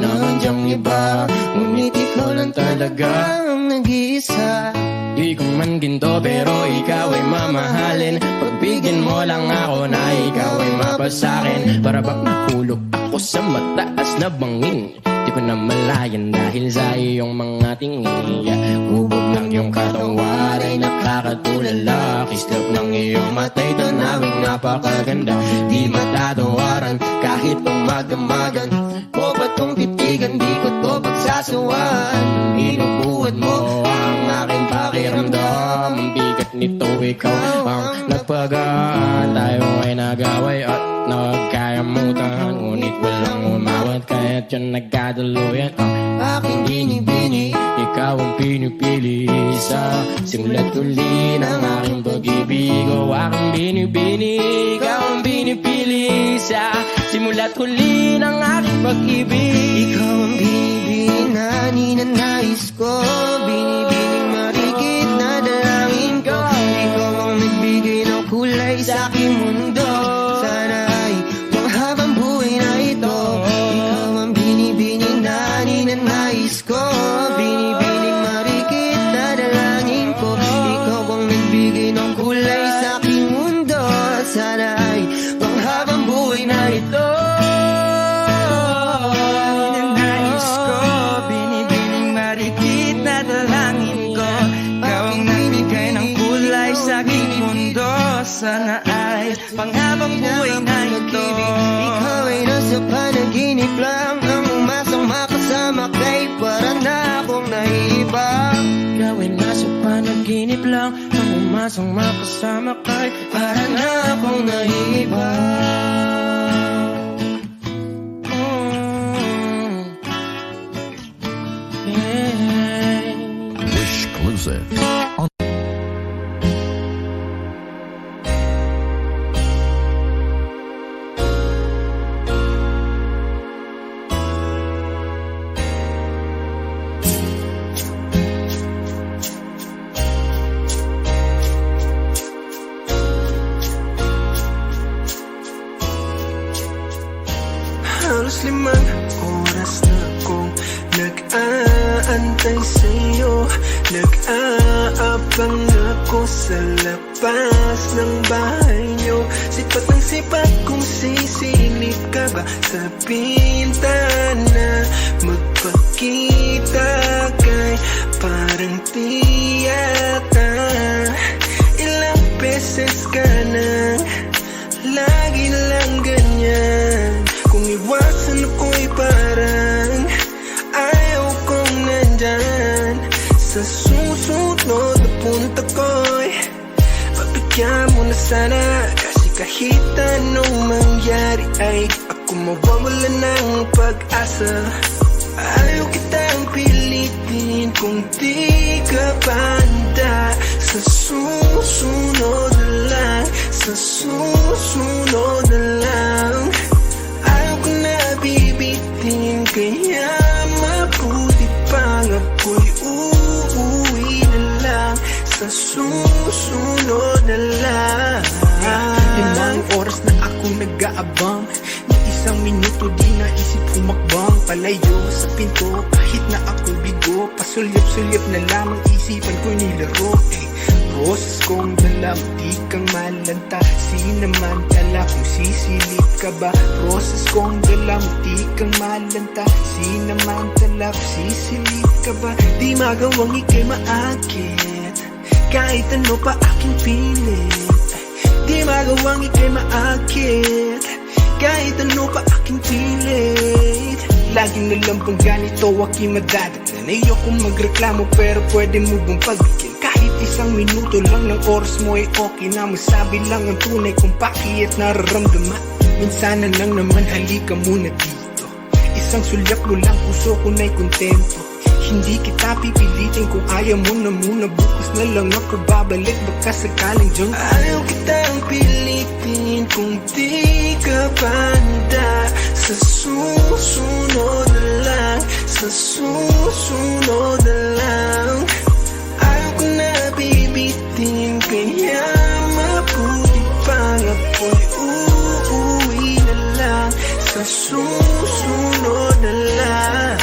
naman diyang iba, ngunit ikaw lang talaga ang nag-iisa. Di ko man ginto pero ikaw ay mamahalin. Pagbigyan mo lang ako na ikaw ay mapasakin. Para bak nakulog ako sa mataas na bangin. Di ko na malayan dahil sa iyong mga tingin. Hubog ng iyong katawan ay nakakatulala. Kislap ng iyong matay, tanawing napakaganda. Di matatawaran kahit pangmagamagan. O ba't kong titigan, di ko to pagsasawan. Inubuhat mo ang aking pakiramdam. Ang bigat nito, ikaw ang nagpagaan. Tayo ay nagaway at nagkayamutan, ngunit walang umawat kaya't yun nagkadaluyan. Ang aking binibini, ikaw ang pinipili sa simula't huli ng aking pag-ibig. O aking binibini, ikaw ang pinipili sa simula't huli ng aking pag-ibig. Ikaw ang binibining na ninanais ko, binibining marikit na dalangin ko. Ikaw ang nagbigay ng kulay sa aking mundo. Sana ay panghabang buhay na ito. Ikaw ang binibining na ninanais ko, binibining marikit na dalangin ko. Ikaw ang nagbigay ng kulay sa aking mundo. Sana ay panghabang buhay na ito. Ninanais ko, binibining marikit na dalangin ko. Ikaw ang nagbigay ng kulay sa aking mundo. Sana ay panghabang buhay na ito. Ikaw ay nasa panaginip lang, ang umasang makasama kay para na akong naiiba. Ikaw ay nasa panaginip lang, ang umasang makasama kay para na akong naiiba. Wish exclusive. Halos 5 oras na akong nag-aantay sa'yo. Nag-aabang ako sa labas ng bahay nyo. Sipat ng sipat kung sisilip ka ba sa bintana. Magpakita kay parang tiyata. Ilang beses ka nang lagi lang ganyan. Kung iwasan ako'y parang ayaw kong nandyan. Sa susunod na punta ko'y pagbigyan mo na sana. Kasi kahit anong mangyari ay ako mawawala ng pag-asa. Ayaw kitang pilitin kung di ka banda. Sa susunod na lang, sa susunod na lang. Ayaw ko na bibitin, kaya mabuti pang ako'y uuwi na lang. Sa susunod na lang. 5 oras na ako nag-aabang, ni isang minuto di naisip humakbang palayo sa pinto. Kahit na ako'y bigo, pasulyap-sulyap na lamang isipan ko'y nilaro. Roses kong dala, di kang malanta. Sinamantala kung sisilip ka ba. Roses kong dala, di kang malanta. Sinamantala kung sisilip ka ba. Di magawang ika'y maakit, kahit ano pa aking pilit. Di magawang ika'y maakit, kahit ano pa aking pilit. Laging nalang bang ganito aking madadagdan. Ayokong magreklamo pero pwede mo bang pagbigyan. Kahit isang minuto lang ng oras mo ay okay na. Masabi lang ang tunay kung bakit nararamdaman. Minsan na lang naman halika muna dito. Isang sulyap mo lang puso ko na'y kontento. Hindi kita pipilitin kung ayaw mo na muna. Bukas na lang ako babalik, baka sakaling dyan. Ayaw kitang pilitin kung di ka banda. Sa susunod na lang, sa susunod na lang. Ayaw ko na bibitin, kaya mabuti pang ako'y uuwi na lang. Sa susunod na lang.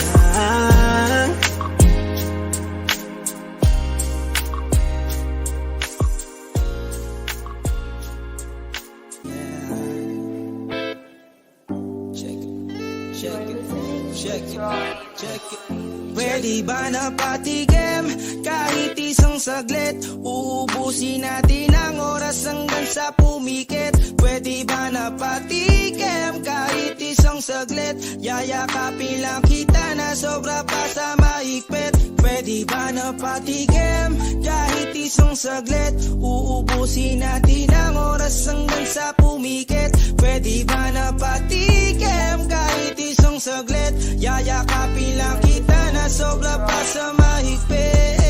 Pwede ba na patigim kahit isang saglit? Uubusin natin ang oras hanggang sa pumikit. Pwede ba na patigim kahit isang saglit? Yayakapin lang kita na sobra pa sa mahigpit. Pwede ba na patigim kahit isang saglit? Uubusin natin ang oras hanggang sa pumikit. Pwede ba na patigim kahit isang saglit? Yayakapin lang kita na sobra pa sa mahigpit.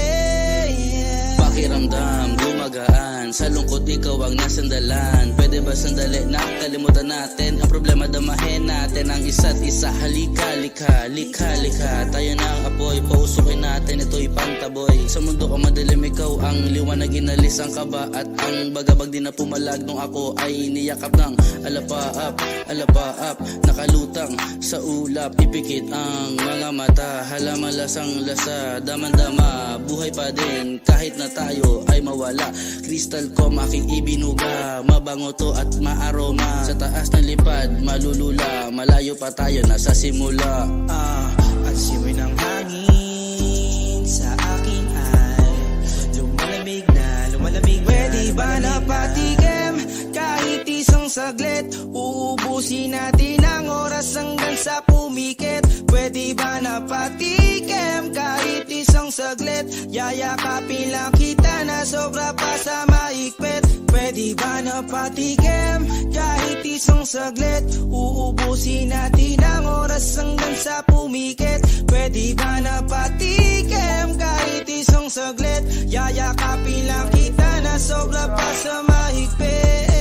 Pakiramdam, gumagaan. Sa lungkot ikaw ang nasandalan. Pwede ba sandali na kalimutan natin ang problema, damahin natin ang isa't isa. Halika, lika, lika, lika. Tayo na ang apoy, pausukin natin ito'y pantaboy. Sa mundo ko madilim, ikaw ang liwanag, inalis ang kaba at ang bagabag di na pumalag. Nung ako ay niyakap ng alapaap, alapaap. Nakalutang sa ulap, ipikit ang mga mata. Halaman lasang lasa, daman-dama. Buhay pa din kahit na tayo ay mawala. Crystal com aking ibinuga, mabango to at maaroma. Sa taas ng lipad, malulula. Malayo pa tayo, nasa simula. Ang simoy ng hangin sa akin ay lumalamig na, lumalamig. Pwede ba na patigim kahit isang saglit? Uubusin natin ang oras hanggang sa pumikit. Pwede ba na patigim kahit isang saglit? Yayakapin lang kita na sobra pa sa mahigpit. Pwede ba na patigim kahit isang saglit? Uubusin natin ang oras hanggang sa pumikit. Pwede ba na patigim kahit isang saglit? Yayakapin lang kita na sobra pa sa mahigpit.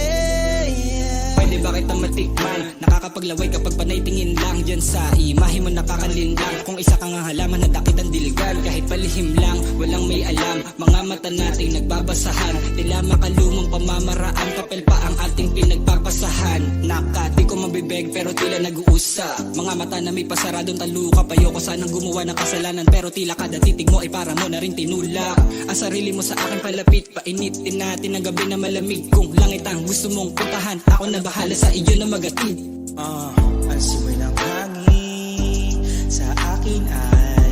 Pwede ba kita matikman? Nakakapaglaway kapag panay tingin lang. Dyan sa imahe mo nakakalinlang. Kung isa kang halaman na dakit ang diligan. Kahit palihim lang, walang may alam. Mga mata nating nagbabasahan. Tila makalumang pamamaraan. Papel pa ang ating pinagpapasahan. Nakati ko mabibeg pero tila nag-uusa. Mga mata na may pasaradong taluka. Payo ko sanang gumawa ng kasalanan. Pero tila kada titig mo ay para mo na rin tinulak. Ang sarili mo sa akin palapit. Painitin natin ang gabi na malamig. Kung langit ang gusto mong puntahan, ako na bahala sa iyo na magatid. Ang simoy ng hangin sa akin ay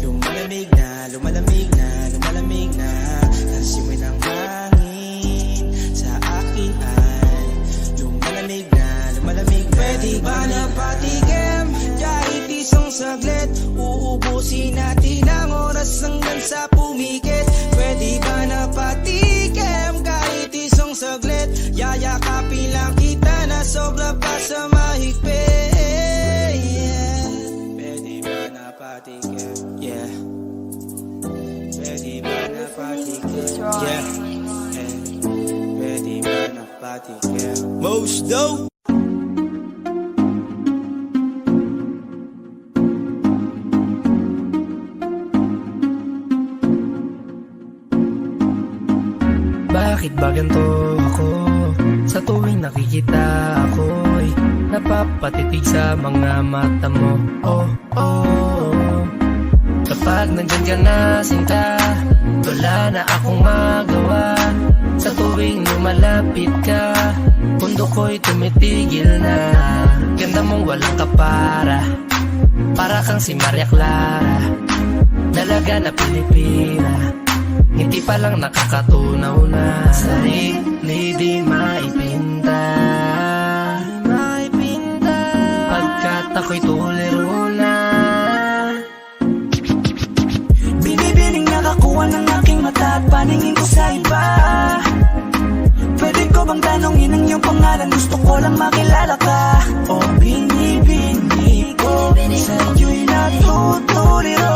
lumalamig na, lumalamig na, lumalamig na. Ang simoy ng hangin sa akin ay lumalamig na, lumalamig na. Pwede ba na patigim kahit isang saglit? Uubusin natin ang oras hanggang sa pumikit. Pwede ba na patigim kahit isang saglit? Yayakapin lang kita na sobra pa sa mahigpit. Pwede ba na patigim? Yeah. Pwede ba na patigim? Yeah. Pwede ba na patigim? Most dope. Bakit ba ganito ako? Sa tuwing nakikita ako'y napapatitig sa mga mata mo. Oh, oh. Kapag nandyan ka na sinta, wala na akong magawa. Sa tuwing lumalapit ka, mundo ko'y tumitigil na. Ganda mong walang kapara, para kang si Maria Clara, dalaga na Pilipina. Hindi pa lang nakakatunaw na sarili di maipinta. Pagkat ako'y tuliro na. Binibining nakakuha ng aking mata at paningin ko sa iba. Pwede ko bang tanongin ang iyong pangalan? Gusto ko lang makilala ka. O binibini ko sa iyo'y natutuliro.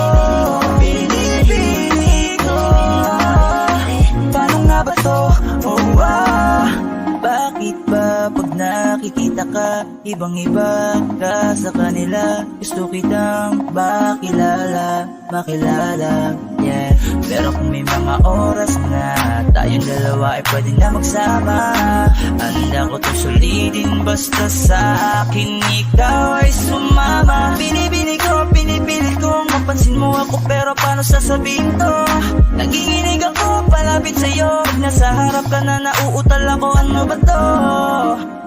ibang-iba ka sa kanila. Gusto kitang makilala, yeah. Pero kung may mga oras na tayong dalawa ay pwede na magsama, handa ko to sulitin basta sa akin ikaw ay sumama. Pinipilit ko mapansin mo ako, pero paano sasabihin to? Nagiginig ako palapit sa'yo, pag nasa harap ka na nauutal ako, ano ba to?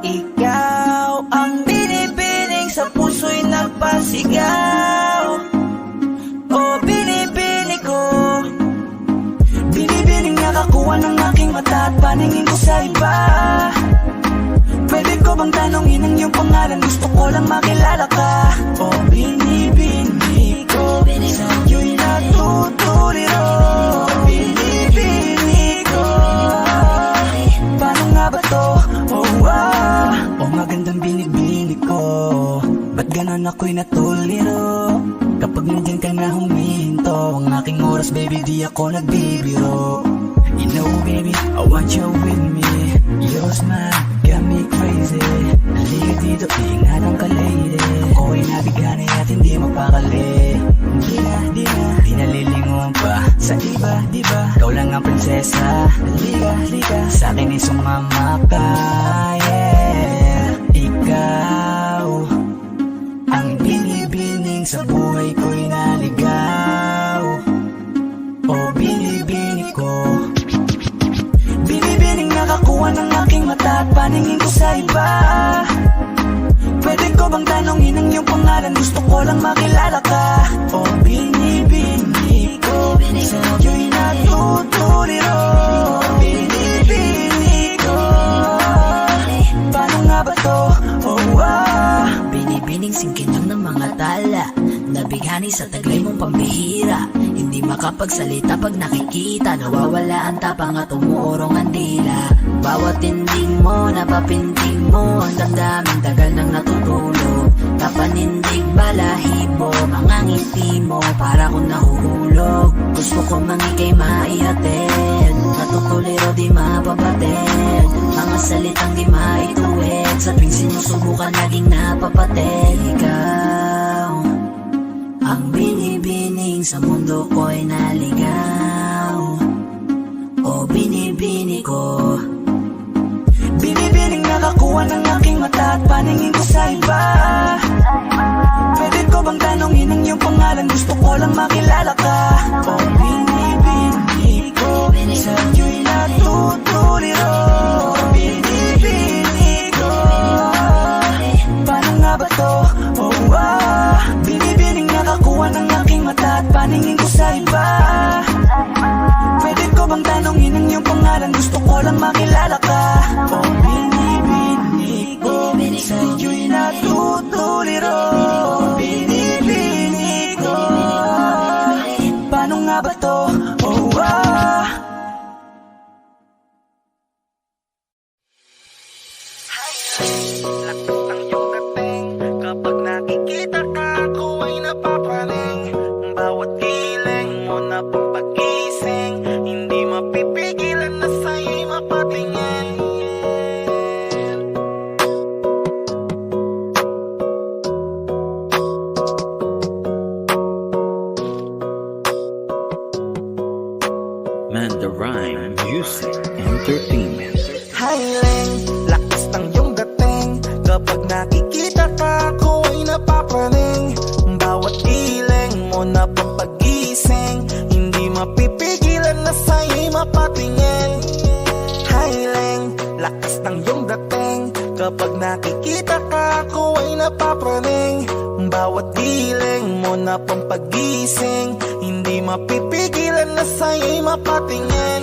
Ikaw ang binibining sa puso'y nagpasigaw. Oh, binibini ko, binibining nakakuha ng aking mata at paningin ko sa iba. Pwede ko bang tanongin ang iyong pangalan? Gusto ko lang makilala ka. Oh, binibini ko, sa'yo'y natutuliro. Binibini ko, paano nga ba to? Oh, magandang binibini ko. Ba't ganon ako'y natuliro? Kapag nandyan ka na huminto, ang aking oras baby di ako nagbibiro. You know baby, I want you with me. Your smile got me crazy. Halika dito, ingatan ka lady. Ako'y nabigani at hindi mapakali. Di na lilinguan pa sa iba, diba? Ikaw lang ang prinsesa. Halika, sa'kin ay sumama ka, yeah. Ikaw ang binibining sa buhay ko'y naligaw. Oh, binibini ko, binibining nakakuha ng aking mata at paningin ko sa iba. Pwede ko bang tanongin ang iyong pangalan? Gusto ko lang makilala ka. Oh, binibini ko, sa'yo'y natutuliro. Binibini ko, paano nga ba to? Binibining singkin lang ng mga tala, nabighani sa taglay mong pambihira. Hindi makapagsalita pag nakikita, nawawala ang tapang at umuurong ang dila. Bawat tinding mo, napapintig mo, ang damdaming tagal nang natutulog. Kapanindig balahibo, mga ngiti mo, para kong nahuhulog. Gusto ko mangikay maihatid, natutuliro di mapabatid. Mga salitang di maituwid, sa tuwing sinusubukan naging napapatid. Ikaw ang binibining sa mundo ko'y naligaw. O binibini ko, binibining nakakuha ng aking mata at paningin ko sa iba. Pwede ko bang tanongin ang iyong pangalan? Gusto ko lang makilala ka. O binibini ko, sa'yo'y natutuliro. Binibini ko, paano nga ba to? Binibining nakakuha ng aking mata at paningin ko sa iba. Pwede ko bang tanongin ang iyong pangalan? Gusto ko lang makilala ka. Oh, binibini ko, sa'yo'y natutuliro. Binibini ko, paano nga ba to? Lakas ng iyong dating, kapag nakikita ka ako ay napapaling. Bawat kiling mo na pampagising, hindi mapipigilan na sa'yo'y mapatingin. Mandarine Music Entertainment. Highland, lakas ng iyong dating, kapag nakikita ka ako ay napapaling. Bawat iling mo na pampagising, hindi mapipigilan na sa'yo'y mapatingin. Highland, lakas ng iyong dating, kapag nakikita ka ako ay napapaling. Bawat iling mo na pampagising, hindi mapipigilan na sa'yo'y mapatingin.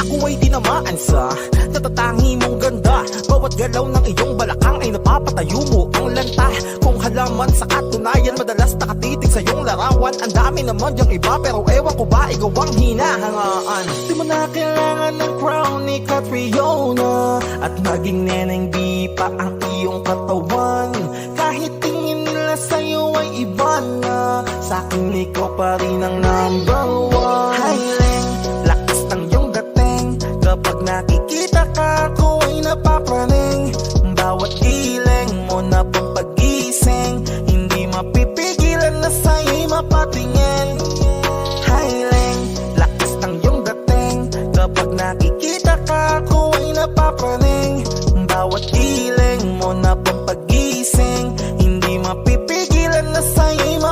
Ako ay tinamaan sa natatangi mong ganda. Bawat galaw ng iyong balakang ay napapatayo mo ang lanta. Kung halaman sa katunayan, madalas nakatitig sa iyong larawan. Ang dami naman yung iba, pero ewan ko ba ikaw ang hinahangaan. Di mo na kailangan ng crown ni Catriona, at maging neneng di pa ang iyong katawan. Kahit tingin nila sa'yo ay iba na, sa'kin ikaw pa rin ang number one. Highland, lakas ng iyong dating, kapag nakikita ka ako ay napapraning. Bawat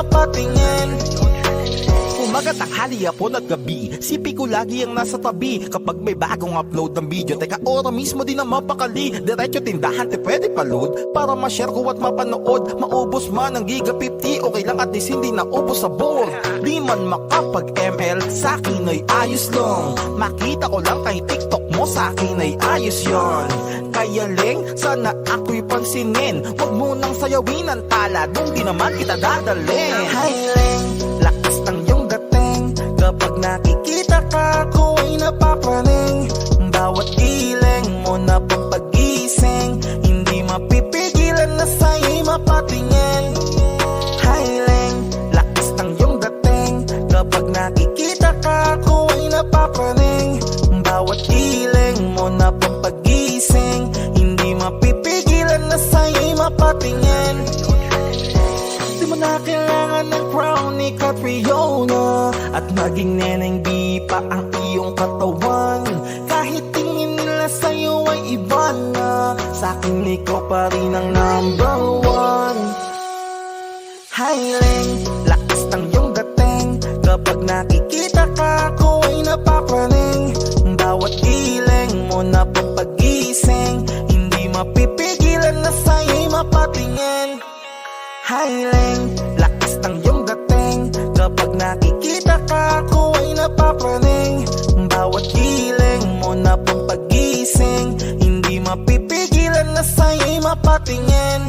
mapatingin. Umaga, tanghali, hapon at gabi, sipi ko lagi ang nasa tabi. Kapag may bagong upload ng video, teka ora mismo din na mapakali. Diretso tindahan, te pwede pa-load para ma-share ko at mapanood. Maubos man ang giga 50, okay lang at least hindi na ubos sa board. Di man makapag-ML, sa'kin ay ayos lang. Makita ko lang kay TikTok mo, sa'kin ay ayos yon. Kaya Leng, sana ako'y pansinin. Huwag mo nang sayawin ang tala, doon di naman kita dadalhin. Hi Leng, lakas ng iyong dating. Kapag nakikita ka, ako ay napapraning. Bawat ileng mo na pampagising, hindi mapipigilan na sa'yo'y mapatingin. Hi Leng, lakas ng iyong dating. Kapag nakikita ka, ako ay napapraning. Bawat ileng mo na pampagising, hindi mapipigilan na sa'yo'y mapatingin. Di mo na kailangan ng crown ni Catriona, at maging neneng di pa ang iyong katawan. Kahit tingin nila sa'yo ay iba na, sa'kin ikaw pa rin ang number one. Hi Leng, lakas ng iyong dating. Kapag nakikita ka, ako ay napapraning. Bawat ileng mo na pampagising, hindi mapipigilan na sa'yo'y mapatingin. Hi Leng, lakas ng iyong dating. Kapag nakikita ka, ako ay napapraning. Bawat ileng mo na pampagising, hindi mapipigilan na sa'yo'y mapatingin.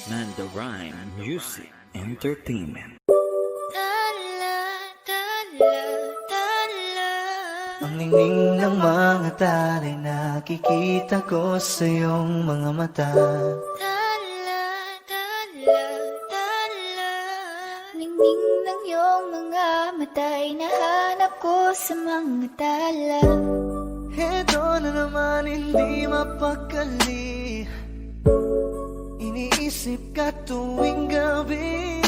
Manda Rhyme Music Entertainment. Ang ningning ng mga taray, nakikita ko sa iyong mga mata. Ningning ng iyong mga mata'y nahanap ko sa mga tala. Heto na naman, hindi mapakali. Iniisip ka tuwing gabi.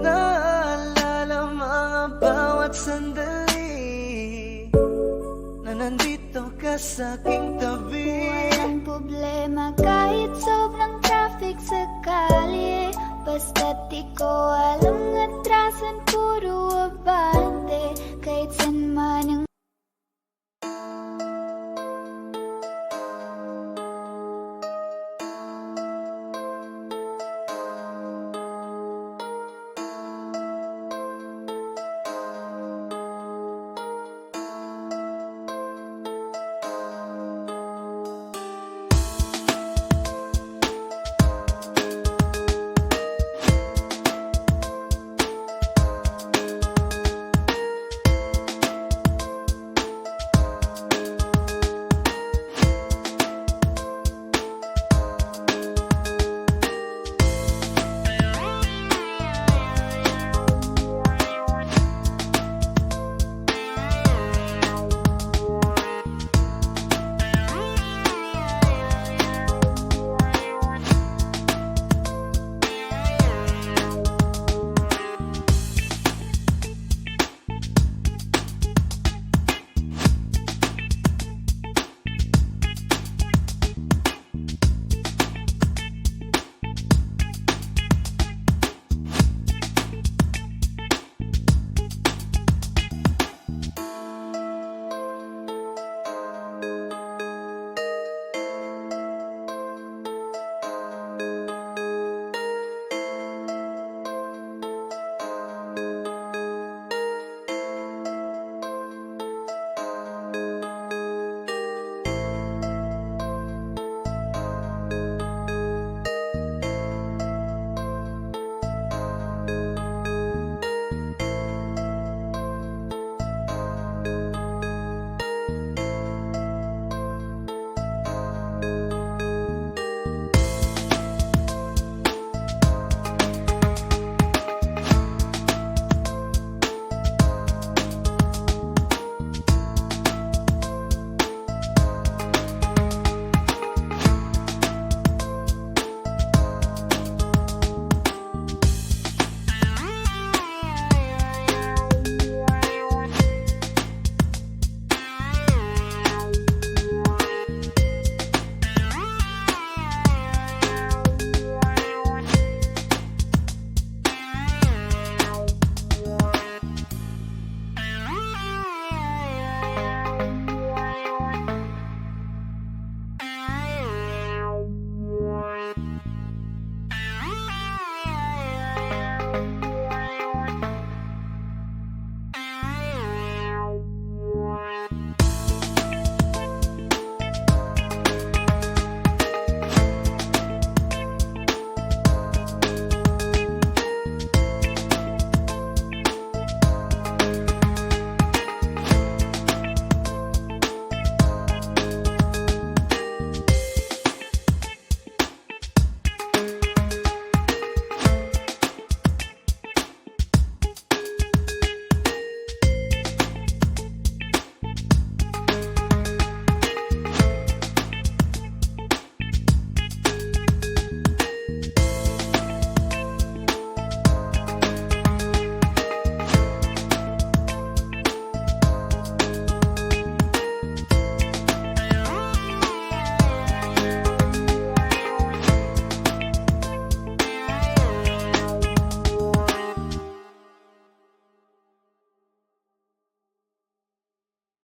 Naalala mga bawat sandali na nandito ka sa aking tabi. Walang problema kahit sobrang traffic sa kalye. Basta't di ko alam atrasan, puro abala.